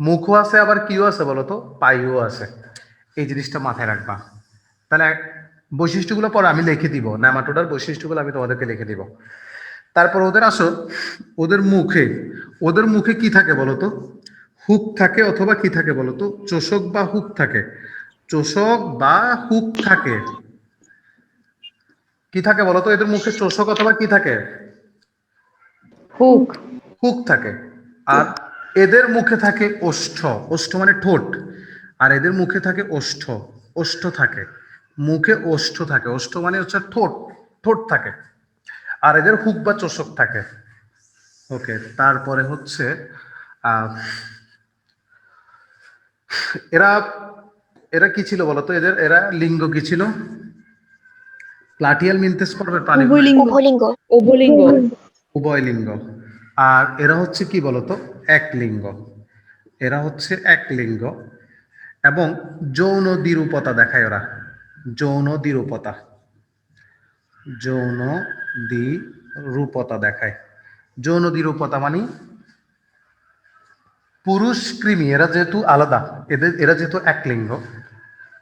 মুখও আছে আবার কিও আছে বলতো? পায়ুও আছে। এই জিনিসটা মাথায় রাখবা। তাহলে বৈশিষ্ট্যগুলো পরে আমি লিখে দিব, নেমাটোডার বৈশিষ্ট্যগুলো আমি তোমাদেরকে লিখে দিব। তারপর ওদের আসো, ওদের মুখে, ওদের মুখে কি থাকে বলতো? হুক থাকে অথবা কি থাকে বলতো? চোষক বা হুক থাকে। চোষক বা হুক থাকে। কি থাকে বলতো এদের মুখে? চোষক অথবা কি থাকে? হুক। হুক থাকে। আর এদের মুখে থাকে ওষ্ঠ। ওষ্ঠ মানে ঠোঁট। আর এদের মুখে থাকে ওষ্ঠ। ওষ্ঠ থাকে, মুখে ওষ্ঠ থাকে। ওষ্ঠ মানে হচ্ছে ঠোঁট, ঠোঁট থাকে। আর এদের হুক বা চোষক থাকে। ওকে, তারপরে হচ্ছে আহ এরা এরা কি ছিল বলতো? এরা লিঙ্গ কি ছিল? প্লাটিয়াল মিনথেস পর্বের প্রাণীগুলো উভয়লিঙ্গ। উভলিঙ্গ। উভলিঙ্গ। উভয় লিঙ্গ। আর এরা হচ্ছে কি বলতো? এক লিঙ্গ। এরা হচ্ছে এক লিঙ্গ এবং যৌন দ্বিরূপতা দেখায় ওরা। যৌন দ্বিরূপতা, যৌন দ্বিরূপতা দেখায়। যৌন দ্বিরূপতা মানে পুরুষ কৃমি, এরা যেহেতু আলাদা, এরা যেহেতু এক লিঙ্গ,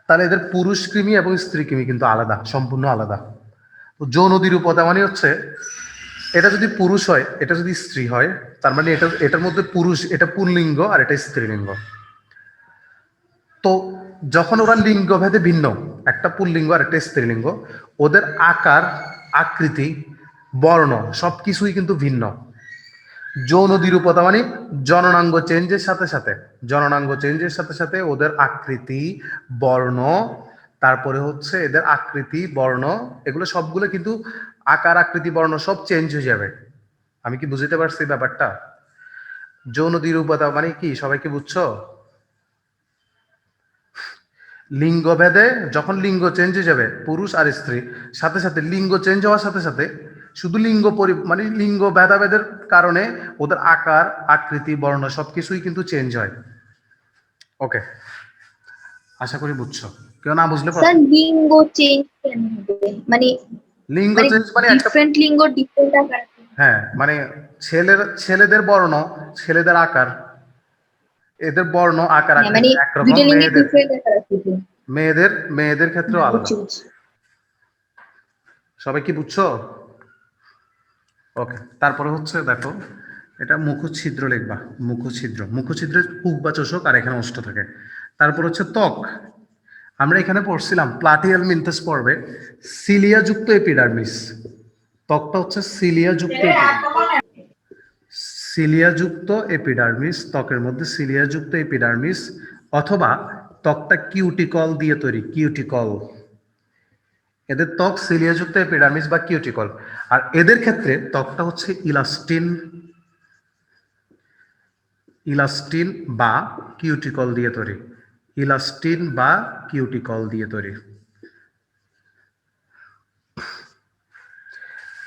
তাহলে এদের পুরুষ কৃমি এবং স্ত্রী কৃমি কিন্তু আলাদা, সম্পূর্ণ আলাদা। তো যৌন দ্বিরূপতা মানে হচ্ছে এটা যদি পুরুষ হয়, এটা যদি স্ত্রী হয়, তার মানে এটার মধ্যে পুরুষ, এটা পুল্লিঙ্গ আর এটা স্ত্রীলিঙ্গ। তো যখন ওরা লিঙ্গ ভেদে ভিন্ন, একটা পুল্লিঙ্গ আর একটা স্ত্রীলিঙ্গ, ওদের আকার, আকৃতি, বর্ণ সবকিছুই কিন্তু ভিন্ন। যৌন দ্বিরূপতা মানে জননাঙ্গ চেঞ্জের সাথে সাথে, জননাঙ্গ চেঞ্জের সাথে সাথে ওদের আকৃতি, বর্ণ, তারপরে হচ্ছে এদের আকৃতি, বর্ণ, এগুলো সবগুলো কিন্তু আকার, আকৃতি, বর্ণ সব চেঞ্জ হয়ে যাবে। আমি কি বুঝতে পারছি ব্যাপারটা? যৌন দ্বিরূপতা মানে কি, সবাই কি বুঝছো? লিঙ্গ ভেদে যখন লিঙ্গ চেঞ্জ হয়ে যাবে, পুরুষ আর স্ত্রী, সাথে সাথে লিঙ্গ চেঞ্জ হওয়ার সাথে সাথে শুধু মানে লিঙ্গ ভেদাভেদের কারণে ওদের আকার, আকৃতি, বর্ণ সবকিছুই কিন্তু চেঞ্জ হয়। ওকে, আশা করি বুঝছো। কেউ না বুঝলে স্যার লিঙ্গ চেঞ্জ কেন হবে? মানে লিঙ্গ মানে চেঞ্জ মানে একটা, ডিফারেন্ট লিঙ্গ ডিফারেন্ট আকার। হ্যাঁ মানে ছেলেদের বর্ণ, ছেলেদের আকার, এদের বর্ণ, আকার, হ্যাঁ মানে আকৃতি একরকম। দুইটা লিঙ্গের ডিফারেন্ট আকার আছে তো। মেয়েদের ক্ষেত্রেও হ্যাঁ, আলাদা। বুঝছি বুঝছি। সবাই কি বুঝছো? ওকে, তারপরে হচ্ছে দেখো, এটা মুখছিদ্র লিখবা। মুখছিদ্র, মুখছিদ্রের হুক বা চোষক আর এখানে ওষ্ঠ থাকে। তারপর হচ্ছে ত্বক। আমরা এখানে পড়ছিলাম প্লাটিয়াল মিনথেস পর্বে সিলিয়াযুক্ত এপিডার্মিস। ত্বকটা হচ্ছে সিলিয়াযুক্ত সিলিয়াযুক্ত এপিডার্মিস, ত্বকের মধ্যে সিলিয়াযুক্ত এপিডার্মিস, অথবা ত্বকটা কিউটিকল দিয়ে তৈরি, কিউটিকল। এদের ত্বক সিলিয়াযুক্ত এপিডার্মিস বা কিউটিকল। আর এদের ক্ষেত্রে ত্বকটা হচ্ছে ইলাস্টিন, ইলাস্টিন বা কিউটিকল দিয়ে তৈরি। ইলাস্টিন বা কিউটিকল দিয়ে তৈরি।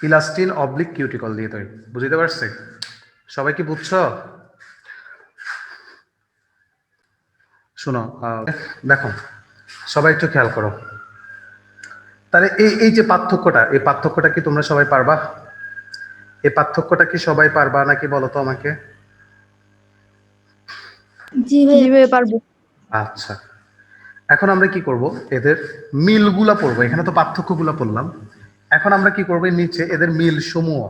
ইলাস্টিন অবলিক কিউটিকল দিয়ে তৈরি। বুঝতে পারছে? সবাই কি বুঝছো? শোনো, দেখো সবাই একটু খেয়াল করো। তাহলে এই যে পার্থক্যটা, এই পার্থক্যটা কি তোমরা সবাই পারবা? এই পার্থক্যটা কি সবাই পারবা নাকি বলো তো আমাকে? জি ভাইয়া পারবো। আচ্ছা, এখন আমরা কি করব? এদের মিলগুলা পড়বো। এখানে তো পার্থক্যগুলা পড়লাম, এখন আমরা কি করবো? নিচে এদের মিল সমূহ।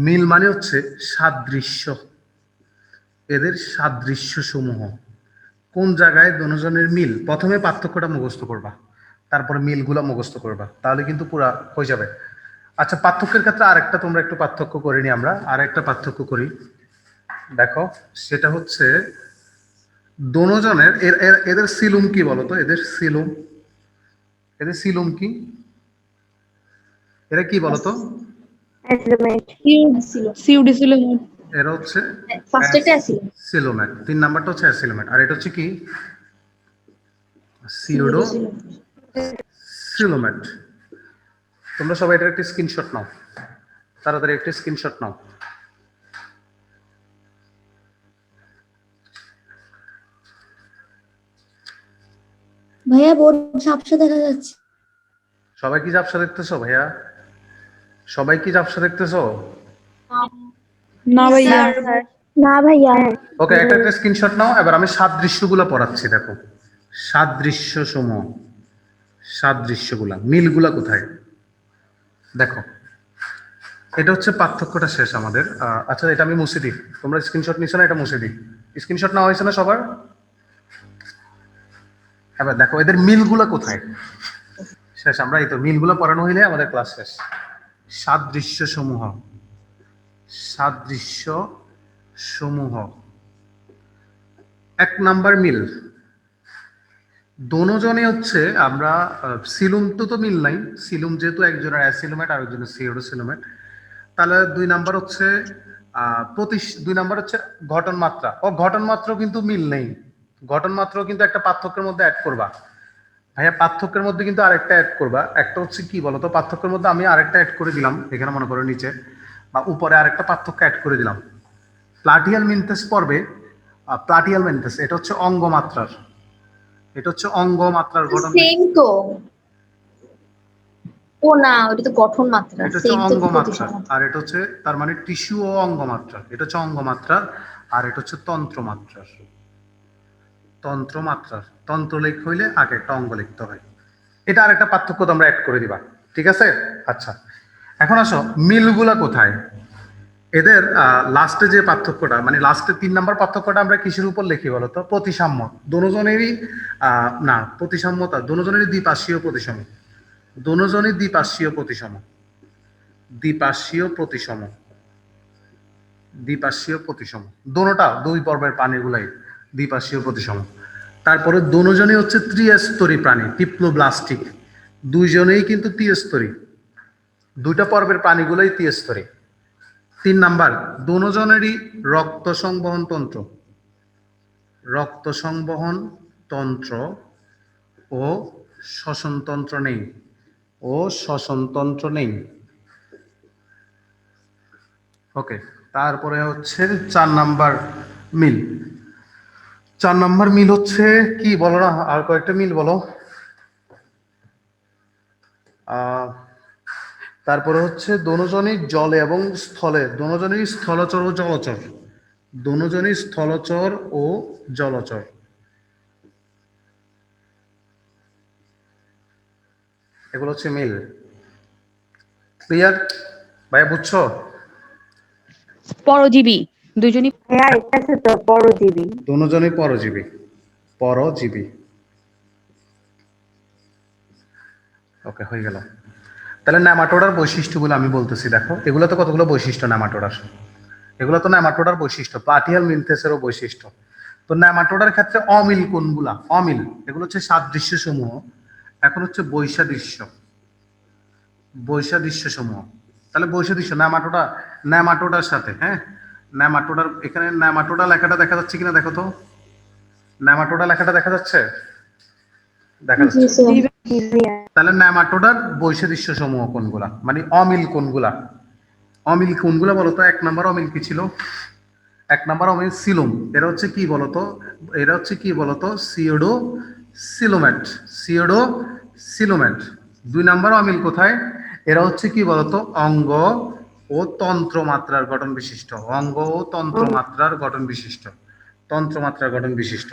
মিল মানে হচ্ছে সাদৃশ্য, এদের সাদৃশ্য সমূহ কোন জায়গায় দুজনের মিল। প্রথমে পার্থক্যটা মুখস্থ করবা, তারপরে মিলগুলা মুখস্থ করবা, তাহলে কিন্তু পুরা হয়ে যাবে। আচ্ছা, পার্থক্যের ক্ষেত্রে আরেকটা তোমরা একটু পার্থক্য করে নি, আমরা আর একটা পার্থক্য করি। দেখো, সেটা হচ্ছে দোনোজনের এদের সিলুম কি বলতো? এদের সিলুম কি? এরা কি বলতো? অ্যাসিলোমেট ছিল। সিউডি ছিল। এরা হচ্ছে ফার্স্ট এটা ছিল অ্যাসিলোমেট। 3 নাম্বারটা হচ্ছে অ্যাসিলোমেট, আর এটা হচ্ছে কি? সিউডো ছিল। সিলোমেট। তোমরা সবাই এটার একটি স্ক্রিনশট নাও, তাড়াতাড়ি একটি স্ক্রিনশট নাও। ভাইয়া বোর্ড ঝাপসা দেখা যাচ্ছে। সবাই কি ঝাপসা দেখতেছো ভাইয়া? সবাই কি ঝাপসা দেখতেছো? না ভাইয়া। না ভাইয়া। ওকে, একটা একটা স্ক্রিনশট নাও। এবার আমি সাদৃশ্যগুলো পড়াচ্ছি, দেখো সাদৃশ্য সমূহ, সাদৃশ্যগুলা, মিলগুলা কোথায় দেখো। এটা হচ্ছে পার্থক্যটা শেষ আমাদের। আচ্ছা, এটা আমি মুছে দিই। তোমরা স্ক্রিনশট নিছো না? এটা মুছে দিই। স্ক্রিনশট নেওয়া হয়েছে না সবার? এবার দেখো এদের মিলগুলা কোথায়। শেষ, আমরা এই তো মিলগুলো পড়ানো হইলে আমাদের ক্লাস শেষ। সাদৃশ্য সমূহ, সাদৃশ্য সমূহ। 1 নাম্বার মিল, দোনোজনে হচ্ছে আমরা সিলুম তো মিল নাই। সিলুম যেহেতু একজনের অ্যাসিলোমেট আর একজনের সিওডোসিলোমেট, তাহলে 2 নাম্বার হচ্ছে 2 নাম্বার হচ্ছে ঘটন মাত্রা। ঘটন মাত্রাও কিন্তু মিল নেই। ঘটন মাত্রাও কিন্তু একটা পার্থক্যের মধ্যে অ্যাড করবা ভাইয়া। পার্থক্যের মধ্যে কিন্তু আরেকটা অ্যাড করবা। একটা হচ্ছে কি বলতো? পার্থক্যের মধ্যে আমি আরেকটা অ্যাড করে দিলাম এখানে, মনে করো নিচে বা উপরে আরেকটা পার্থক্য অ্যাড করে দিলাম। প্লাটিয়াল মিনথেস পর্বে, প্লাটিয়াল মিনথেস এটা হচ্ছে অঙ্গমাত্রার, এটা হচ্ছে অঙ্গমাত্রার গঠন। সেম তো। ও না, ওটা তো গঠন মাত্রা। এটা হচ্ছে সেম তো অঙ্গমাত্রার, প্রতিসম। আর এটা হচ্ছে তার মানে টিস্যু ও অঙ্গমাত্রার। এটা হচ্ছে অঙ্গমাত্রার, আর এটা হচ্ছে তন্ত্রমাত্রার। তন্ত্রমাত্রার, তন্ত্র লেখ হইলে আগে একটা অঙ্গ লিখতে হয়। এটা আর একটা পার্থক্য তোমরা অ্যাড করে দিবা, ঠিক আছে? আচ্ছা, এখন আসো মিলগুলা কোথায়। এদের লাস্টে যে পার্থক্যটা, মানে লাস্টে 3 নাম্বার পার্থক্যটা আমরা কিসের উপর লিখি বলতো? প্রতিসাম্য। দোনোজনেরই না প্রতিসাম্যতা, দোনোজনেরই দ্বিপার্শ্বীয় প্রতিসম। দোনোজনই দ্বিপার্শ্বীয় প্রতিসম, দ্বিপার্শ্বীয় প্রতিসম, দ্বিপার্শ্বীয় প্রতিসম। দোনোটা 2 পর্বের প্রাণীগুলাই দ্বিপার্শ্বীয় প্রতিসম। তারপরে দোনোজনই হচ্ছে ত্রিস্তরী প্রাণী, টিপ্লোব্লাস্টিক। দুইজনেই কিন্তু ত্রিস্তরী, 2টা পর্বের প্রাণীগুলোই ত্রিস্তরী। 3 নাম্বার, দোনোজনেরই রক্ত সংবহন তন্ত্র, রক্ত সংবহন তন্ত্র ও শ্বসনতন্ত্র নেই, ও শ্বসনতন্ত্র নেই। ওকে, তারপরে হচ্ছে 4 নাম্বার মিল। 4 নাম্বার মিল হচ্ছে কি বলো না? আর কয়েকটা মিল বলো। তারপরে হচ্ছে দোনোজনই জলে এবং স্থলে, দোনোজনই স্থলচর ও জলচর, দোনোজনই স্থলচর ও জলচর। এগুলো হচ্ছে মিল। ক্লিয়ার ভাইয়া, বুঝছো? পরজীবী দুজনই। হ্যাঁ, এটা আছে তো পরজীবী। দোনোজনই পরজীবী, পরজীবী। ওকে, হয়ে গেল। তাহলে ন্যামাটোডার বৈশিষ্ট্যগুলো আমি বলতেছি, দেখো এগুলো তো কতগুলো বৈশিষ্ট্য ন্যামাটোডার। এগুলো তো ন্যামাটোডার বৈশিষ্ট্য, প্লাটিয়াল মিনথেসেরও বৈশিষ্ট্য। তো ন্যামাটোডার ক্ষেত্রে অমিল কোনগুলা? অমিল, এগুলো হচ্ছে সাদৃশ্য সমূহ। এখন হচ্ছে বৈসাদৃশ্য, বৈসাদৃশ্য সমূহ। তাহলে বৈসাদৃশ্য ন্যামাটোডা, ন্যামাটোডার সাথে, হ্যাঁ ন্যামাটোডার, এখানে ন্যামাটোডা লেখাটা দেখা যাচ্ছে কিনা দেখো তো। ন্যামাটোডা লেখাটা দেখা যাচ্ছে? দেখা যাচ্ছে। তাহলে ন্যামাটোডার বৈসাদৃশ্য সমূহ কোনগুলা, মানে অমিল কোনগুলা? অমিল কোনগুলা বলতো? 1 নাম্বার অমিল কি ছিল? 1 নাম্বার অমিল সিলুম। এরা হচ্ছে কি বলতো? এরা হচ্ছে কি বলতো? সিওডো সিলোমেট, সিওডো সিলোমেট। 2 নাম্বার অমিল কোথায়? এরা হচ্ছে কি বলতো? অঙ্গ ও তন্ত্র মাত্রার গঠন বিশিষ্ট, অঙ্গ ও তন্ত্র মাত্রার গঠন বিশিষ্ট, তন্ত্রমাত্রার গঠন বিশিষ্ট।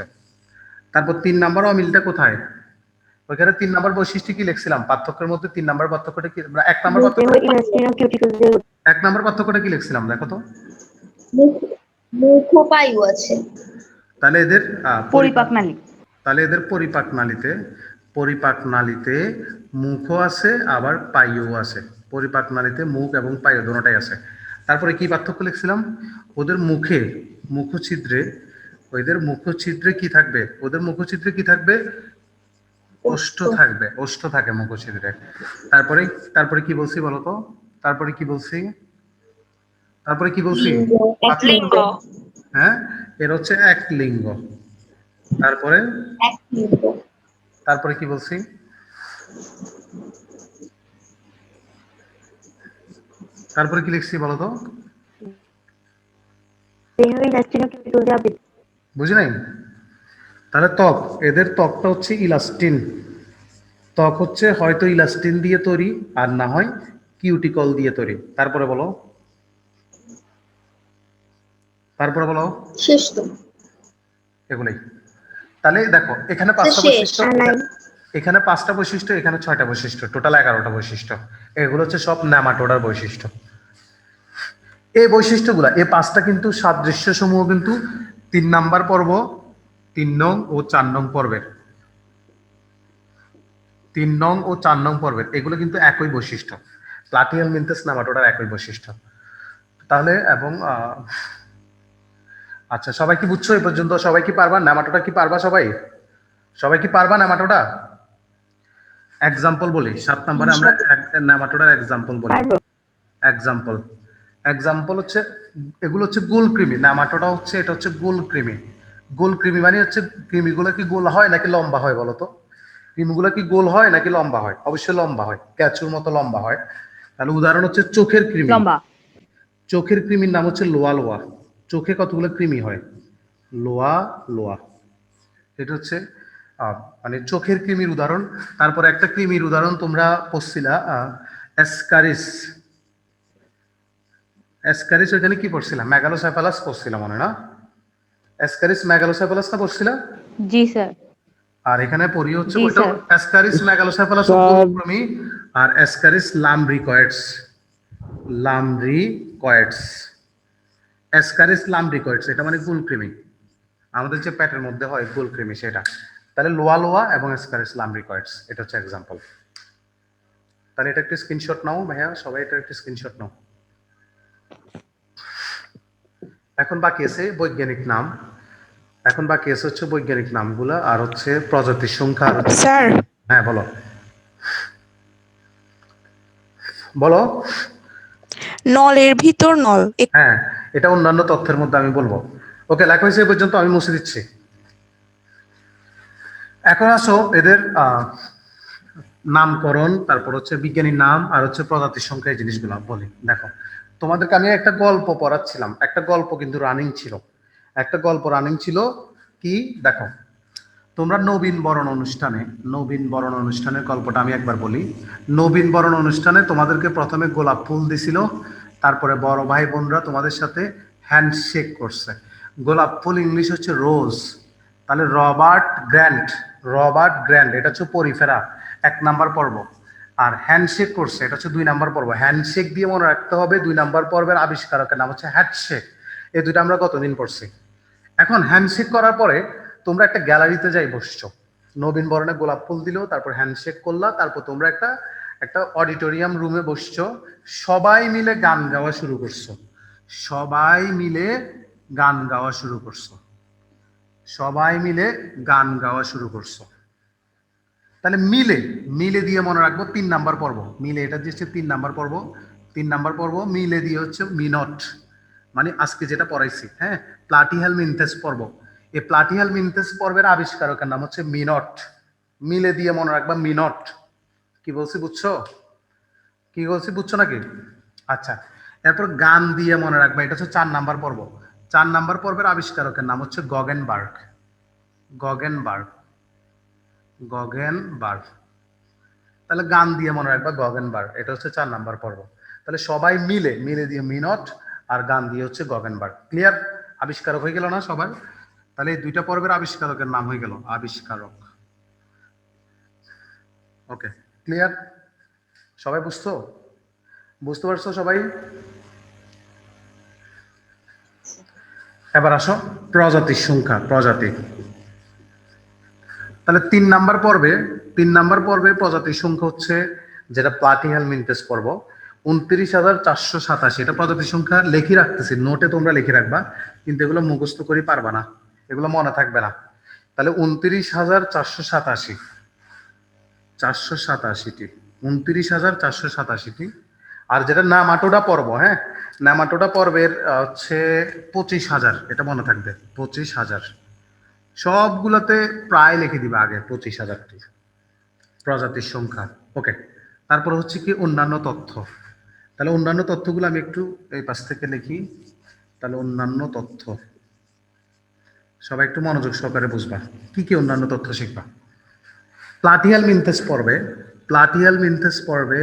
তারপর 3 নাম্বার অমিলটা কোথায়? ওইখানে 3 নাম্বার বৈশিষ্ট্য কি লিখছিলাম? পার্থক্যের মধ্যে 3 নাম্বার পার্থক্যটা কি? 1 নাম্বার পার্থক্য, 1 নাম্বার পার্থক্যটা কি লিখছিলাম দেখো তো। মুখোপায়ু আছে। তাহলে এদের পরিপাক নালী। তাহলে এদের পরিপাক নালীতে, পরিপাক নালীতে মুখও আছে আবার পায়ুও আছে। পরিপাক নালীতে মুখ এবং পায়ু দুটোটাই আছে। তারপরে কি পার্থক্য লিখছিলাম? ওদের মুখে, মুখছিদ্রে ওদের মুখচিত্রে কি থাকবে? ওদের মুখচিত্রে কি থাকবে? ওষ্ঠ থাকবে, ওষ্ঠ থাকে মুখচিত্রে। তারপরে তারপরে কি বলছি বলো তো? তারপরে কি বলছি? তারপরে কি বলছি? এক লিঙ্গ। হ্যাঁ, এর হচ্ছে এক লিঙ্গ। তারপরে এক লিঙ্গ। তারপরে কি বলছি? তারপরে কি লিখছি বলো তো? বুঝি নাই? তাহলে ত্বক, এদের ত্বকটা হচ্ছে ইলাস্টিন। ত্বক হচ্ছে হয়তো ইলাস্টিন দিয়ে তৈরি, আর না হয় কিউটিকল দিয়ে তৈরি। তারপরে বলো, তারপরে বলো। শেষ তো। এগুলোই। তাহলে দেখো এখানে পাঁচটা শেষ, বৈশিষ্ট্য, আর নাই। এখানে পাঁচটা বৈশিষ্ট্য, এখানে ছয়টা বৈশিষ্ট্য, টোটাল 11টা বৈশিষ্ট্য। এগুলো হচ্ছে সব নেমাটোডার বৈশিষ্ট্য। এই বৈশিষ্ট্যগুলা, এই পাঁচটা কিন্তু সাদৃশ্য সমূহ কিন্তু 3 নাম্বার পর্ব, 3 নং ও 4 নং পর্বের, 3 নং ও 4 নং পর্বের এগুলো কিন্তু একই বৈশিষ্ট্য। প্লাটিহেলমিনথেস নেমাটোডার একই বৈশিষ্ট্য। তাহলে এবং আচ্ছা, সবাই কি বুঝছো এই পর্যন্ত? সবাই কি পারবা নেমাটোডা? কি পারবা সবাই? সবাই কি পারবা নেমাটোডা? এক্সাম্পল বলি, 7 নম্বরে আমরা নেমাটোডার এক্সাম্পল বলি। এক্সাম্পল এক্সাম্পল হচ্ছে, এগুলো হচ্ছে গোল কৃমি। নেমাটোডা হচ্ছে, এটা হচ্ছে গোল কৃমি। গোল কৃমি মানে হচ্ছে কৃমিগুলো কি গোল হয় নাকি লম্বা হয় বলো তো? কৃমিগুলো কি গোল হয় নাকি লম্বা হয়? অবশ্যই লম্বা হয়, ক্যাচুর মতো লম্বা হয়। তাহলে উদাহরণ হচ্ছে চোখের কৃমি। লম্বা। চোখের কৃমির নাম হচ্ছে লোয়া লোয়া। চোখে কতগুলো কৃমি হয়? লোয়া লোয়া। এটা হচ্ছে মানে চোখের কৃমির উদাহরণ। তারপর একটা কৃমির উদাহরণ তোমরা পড়ছিলা, অ্যাসকারিস। অ্যাসকারিস ওইখানে কি পড়ছিলাম? মেগালোসেফালাস পড়ছিলাম মনে না? অ্যাসকারিস মেগালোসেফালাস না পড়ছিলা? জি স্যার। আর এখানে পড়ি হচ্ছে জি, ওইটা স্যার। Ascaris মেগালোসেফালাস sir. কৃমি, আর অ্যাসকারিস লাম্ব্রিকয়েডস। লাম্ব্রিকয়েডস, অ্যাসকারিস লাম্ব্রিকয়েডস, এটা মানে গুলকৃমি। আমাদের যে পেটের মধ্যে হয় গুলকৃমি সেটা। তাহলে লোয়া লোয়া এবং অ্যাসকারিস লাম্ব্রিকয়েডস, এটা হচ্ছে এক্সাম্পল। তাহলে এটা একটা স্ক্রিনশট নাও ভাইয়া, সবাই এটা একটা স্ক্রিনশট নাও। এখন বাকি আছে বৈজ্ঞানিক নাম। এখন বাকি আছে হচ্ছে বৈজ্ঞানিক নামগুলা, আর হচ্ছে প্রজাতির সংখ্যা, আর হচ্ছে স্যার, হ্যাঁ বলো বলো। নলের ভিতর নল। হ্যাঁ, এটা অন্যান্য তথ্যের মধ্যে আমি বলবো। ওকে, লেখা হয়েছে এই পর্যন্ত, আমি মুছে দিচ্ছি। এখন আসো এদের নামকরণ, তারপর হচ্ছে বিজ্ঞানীর নাম, আর হচ্ছে প্রজাতির সংখ্যা, এই জিনিসগুলো বলি। দেখো, তোমাদেরকে আমি একটা গল্প পড়াচ্ছিলাম, একটা গল্প কিন্তু রানিং ছিল, একটা গল্প রানিং ছিল। কি দেখো, তোমরা নবীন বরণ অনুষ্ঠানে, নবীন বরণ অনুষ্ঠানের গল্পটা আমি একবার বলি। নবীন বরণ অনুষ্ঠানে তোমাদেরকে প্রথমে গোলাপ ফুল দিছিল, তারপরে বড় ভাই বোনরা তোমাদের সাথে হ্যান্ডশেক করছে। গোলাপ ফুল ইংলিশ হচ্ছে রোজ। তাহলে রবার্ট গ্র্যান্ট, রবার্ট গ্র্যান্ট এটা হচ্ছে পরিফেরা, 1 নাম্বার পর্ব। আর হ্যান্ডশেক করছে, এটা হচ্ছে 2 নাম্বার পর্ব। হ্যান্ডশেক দিয়ে মনে রাখতে হবে 2 নাম্বার পর্বের আবিষ্কারকের নাম হচ্ছে হ্যান্ডশেক। এই দুইটা আমরা কতদিন পড়ছি। এখন হ্যান্ডশেক করার পরে তোমরা একটা গ্যালারিতে যাই বসছো, নবীন বরণে গোলাপ ফুল দিল, তারপর হ্যান্ডশেক করলা, তারপর তোমরা একটা একটা অডিটোরিয়াম রুমে বসছো, সবাই মিলে গান গাওয়া শুরু করছো। সবাই মিলে গান গাওয়া শুরু করছো। সবাই মিলে গান গাওয়া শুরু করছো। তাহলে মিলে, মিলে দিয়ে মনে রাখবো 3 নাম্বার পর্ব। মিলে, এটা হচ্ছে 3 নাম্বার পর্ব। 3 নাম্বার পর্ব মিলে দিয়ে হচ্ছে মিনট, মানে আজকে যেটা পড়াইছি, হ্যাঁ, প্লাটিহেলমিনথেস পর্ব। এই প্লাটিহেলমিনথেস পর্বের আবিষ্কারকের নাম হচ্ছে মিনট। মিলে দিয়ে মনে রাখবা মিনট। কি বলছি বুঝছো? কি বলছি বুঝছো নাকি? আচ্ছা, এরপর গান দিয়ে মনে রাখবা, এটা হচ্ছে 4 নাম্বার পর্ব। 4 নাম্বার পর্বের আবিষ্কারকের নাম হচ্ছে গগেনবার্গ। গগেনবার্গ, গগেনবার্গ। তাহলে গান দিয়ে মনে রাখবা গগেনবার্গ, এটা হচ্ছে 4 নাম্বার পর্ব। তাহলে সবাই মিলে, মিলে দিয়ে মিনট, আর গান দিয়ে হচ্ছে গগেনবার্গ। ক্লিয়ার? আবিষ্কারক হয়ে গেল না সবার? তাহলে এই 2টা পর্বের আবিষ্কারকের নাম হয়ে গেল আবিষ্কারক। ওকে, ক্লিয়ার? সবাই বুঝছো? বুঝতে পারছো সবাই? এবার আসো প্রজাতির সংখ্যা, প্রজাতি। তাহলে 3 নাম্বার পর্বে, 3 নাম্বার পর্বে প্রজাতির সংখ্যা হচ্ছে যেটা প্লাটিহেলমিনথেস পর্ব, 29,487। এটা প্রজাতির সংখ্যা লিখে রাখতেছি, নোটে তোমরা লিখে রাখবা, কিন্তু এগুলো মুখস্থ করে পারবা না। এগুলো মনে থাকবে না। তাহলে 29,487, 487টি, 29,487টি। আর যেটা নামাটোডা পর্ব, হ্যাঁ, নামাটোডা পর্বের হচ্ছে 25,000, এটা মনে থাকবে 25,000। সবগুলোতে প্রায় লিখে দিবে আগে 25,000টি প্রজাতির সংখ্যা। ওকে, তারপর হচ্ছে কি অন্যান্য তথ্য। তাহলে অন্যান্য তথ্যগুলো আমি একটু এই পাশ থেকে লিখি। তাহলে অন্যান্য তথ্য, সবাই একটু মনোযোগ সহকারে বুঝবা কি কি অন্যান্য তথ্য শিখবা। প্লাটিহেল মিনথেস পর্বে, প্লাটিহেল মিনথেস পর্বে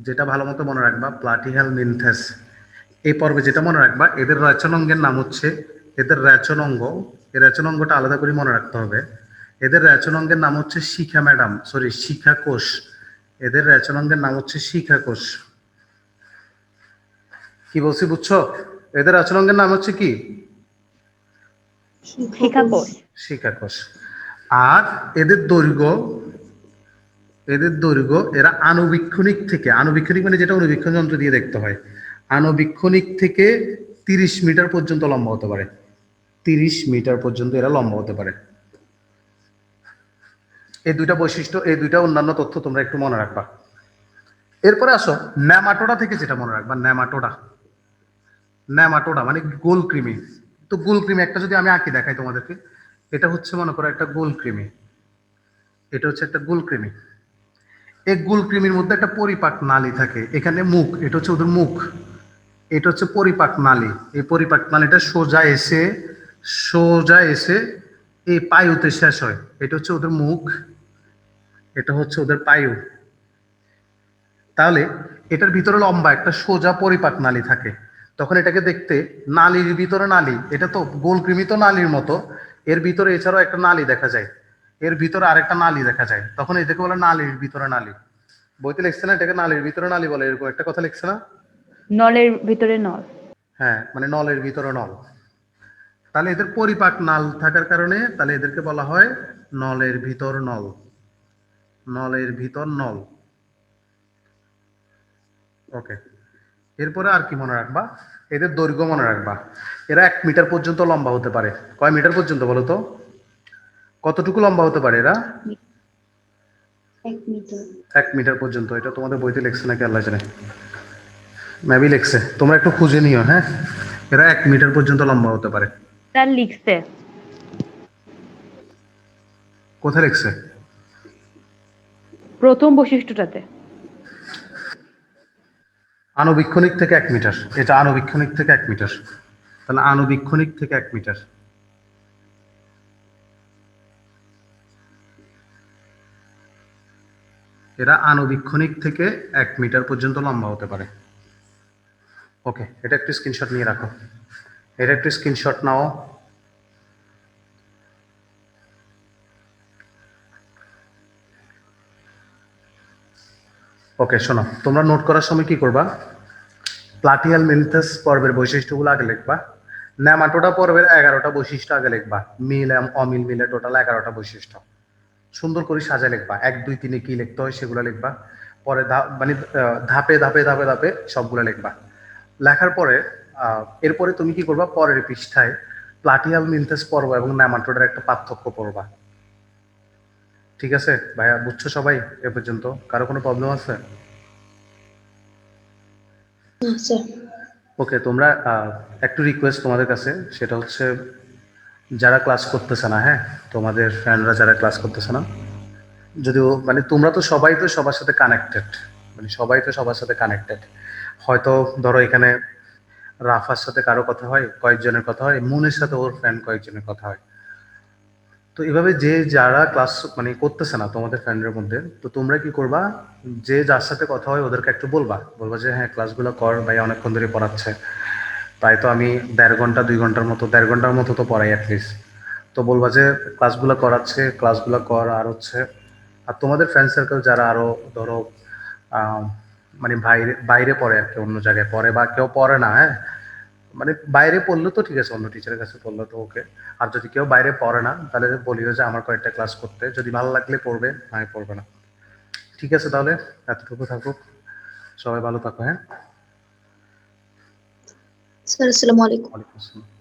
যেটা ভালো মতো মনে রাখবা, প্লাটিহেল মিনথেস এই পর্বে যেটা মনে রাখবা, এদের রেচনাঙ্গের নাম হচ্ছে, এদের রেচনাঙ্গ, এই রেচনাঙ্গটা আলাদা করে মনে রাখতে হবে। এদের রেচনাঙ্গের নাম হচ্ছে শিখা ম্যাডাম, সরি শিখা কোষ। এদের রেচনাঙ্গের নাম হচ্ছে শিখা কোষ। কি বলছি বুঝছো? এদের রেচনাঙ্গের নাম হচ্ছে কি? শিখা কোষ। শিখা কোষ। আর এদের দৈর্ঘ্য, এদের দৈর্ঘ্য এরা আণুবীক্ষণিক থেকে, আণুবীক্ষণিক মানে যেটা অনুবীক্ষণ যন্ত্র দিয়ে দেখতে হয়, আণুবীক্ষণিক থেকে 30 মিটার পর্যন্ত লম্বা হতে পারে। 30 মিটার পর্যন্ত এরা লম্বা হতে পারে। এই দুইটা বৈশিষ্ট্য, এই দুইটা অন্যান্য তথ্য তোমরা একটু মনে রাখবা। এরপরে আসো নেমাটোডা থেকে যেটা মনে রাখবা, নেমাটোডা। নেমাটোডা মানে গোল কৃমি। তো গোল কৃমি একটা যদি আমি আঁকি দেখাই তোমাদেরকে, এটা হচ্ছে মনে করো একটা গোল কৃমি, এটা হচ্ছে একটা গোল কৃমি। এই গোল কৃমির মধ্যে একটা পরিপাক নালী থাকে, এখানে মুখ, এটা হচ্ছে ওদের মুখ, এটা হচ্ছে পরিপাক নালী। এই পরিপাক নালীটা সোজা এসে, সোজা এসে এই পায়ুতে শেষ হয়। এটা হচ্ছে ওদের মুখ, এটা হচ্ছে ওদের পায়ু। তাহলে এটার ভিতরে লম্বা একটা সোজা পরিপাক নালী থাকে। তখন এটাকে দেখতে নালীর ভিতরে নালী, এটা তো গোলকৃমি তো নালীর মতো, এর ভিতরে এছাড়াও একটা নালী দেখা যায়, এর ভিতরে আরেকটা নালী দেখা যায়, তখন এটাকে বলে নালীর ভিতরে নালী। বইতে লিখছে না এটাকে নালীর ভিতরে নালী বলে, এরকম একটা কথা লিখছে না? নলের ভিতরে নল। হ্যাঁ, মানে নলের ভিতরে নল। তাহলে এদের পরিপাক নাল থাকার কারণে তাহলে এদেরকে বলা হয় নলের ভিতর নল, নলের ভিতর নল। ওকে, এরপরে আর কি মনে রাখবা? এদের দৈর্ঘ্য মনে রাখবা। এরা 1 মিটার পর্যন্ত লম্বা হতে পারে। কয় মিটার পর্যন্ত বলো তো? কতটুকু লম্বা হতে পারে এরা? 1 মিটার। 1 মিটার পর্যন্ত। এটা তোমাদের বইতে লিখছে নাকি আল্লাহ জানে, মেবি লিখছে, তোমরা একটু খুঁজে নিও। হ্যাঁ, এরা 1 মিটার পর্যন্ত লম্বা হতে পারে। তার লিখছে কোথায় লিখছে? প্রথম বৈশিষ্ট্যটাতে। আণুবীক্ষণিক থেকে 1 মিটার, এটা আণুবীক্ষণিক থেকে 1 মিটার। তাহলে আণুবীক্ষণিক থেকে 1 মিটার। এরা আণুবীক্ষণিক থেকে 1 মিটার পর্যন্ত লম্বা হতে পারে। ওকে, এটা একটু স্ক্রিনশট নিয়ে রাখো, এটা একটু স্ক্রিনশট নাও। ওকে, শোনো, তোমরা নোট করার সময় কি করবা? প্লাটিহেল মিনথেস পর্বের বৈশিষ্ট্যগুলো আগে লিখবা, নেমাটোডা পর্বের 11টা বৈশিষ্ট্য আগে লিখবা, মিল অমিল মিলে টোটাল 11টা বৈশিষ্ট্য সুন্দর করে সাজা লিখবা। 1 2 3 কি লিখতে হয় সেগুলো লিখবা। পরে মানে ধাপে ধাপে ধাপে ধাপে সবগুলো লিখবা। লেখার পরে এরপরে তুমি কি করবা? পরের পৃষ্ঠায় প্লাটিহেল মিনথেস পর্ব এবং নেমাটোডার একটা পার্থক্য পড়বা। ঠিক আছে ভাইয়া, বুঝছো সবাই এ পর্যন্ত? কারো কোনো প্রবলেম আছে? স্যার। ওকে, তোমরা একটু রিকোয়েস্ট তোমাদের কাছে, সেটা হচ্ছে যারা ক্লাস করতেছে না, হ্যাঁ, তোমাদের ফ্রেন্ডরা যারা ক্লাস করতেছে না, যদিও মানে তোমরা তো সবাই তো সবার সাথে কানেক্টেড, মানে সবাই তো সবার সাথে কানেক্টেড। হয়তো ধরো এখানে রাফার সাথে কারো কথা হয়, কয়েকজনের কথা হয়, মুনের সাথে ওর ফ্রেন্ড কয়েকজনের কথা হয়। তো এভাবে যে যারা ক্লাস মানে করতেছে না তোমাদের ফ্রেন্ডের মধ্যে, তো তোমরা কি করবা? যে যার সাথে কথা হয় ওদেরকে একটু বলবা যে হ্যাঁ ক্লাসগুলো কর ভাই, অনেকক্ষণ ধরে পড়াচ্ছে, তাই তো আমি 1.5 ঘন্টা 2 ঘন্টার মতো, 1.5 ঘন্টার মতো তো পড়াই অ্যাটলিস্ট। তো বলবা যে ক্লাসগুলো করাচ্ছে, ক্লাসগুলো কর। আর হচ্ছে আর তোমাদের ফ্রেন্ড সার্কেল যারা আরো ধরো মানে বাইরে বাইরে পড়ে আর কি, অন্য জায়গায় পড়ে বা কেউ পড়ে না, হ্যাঁ, মানে বাইরে পড়লো তো ঠিক আছে, অন্য টিচারের কাছে পড়লো তো ওকে। আর যদি কেউ বাইরে পড়ে না তাহলে বলিও যে আমার কয়েকটা ক্লাস করতে, যদি ভালো লাগলে পড়বে, নয় পড়বে না। ঠিক আছে, তাহলে এতটুকু থাকুক, সবাই ভালো থাকো। হ্যাঁ, স্যার আসসালামু আলাইকুম। ওয়ালাইকুম আসসালাম।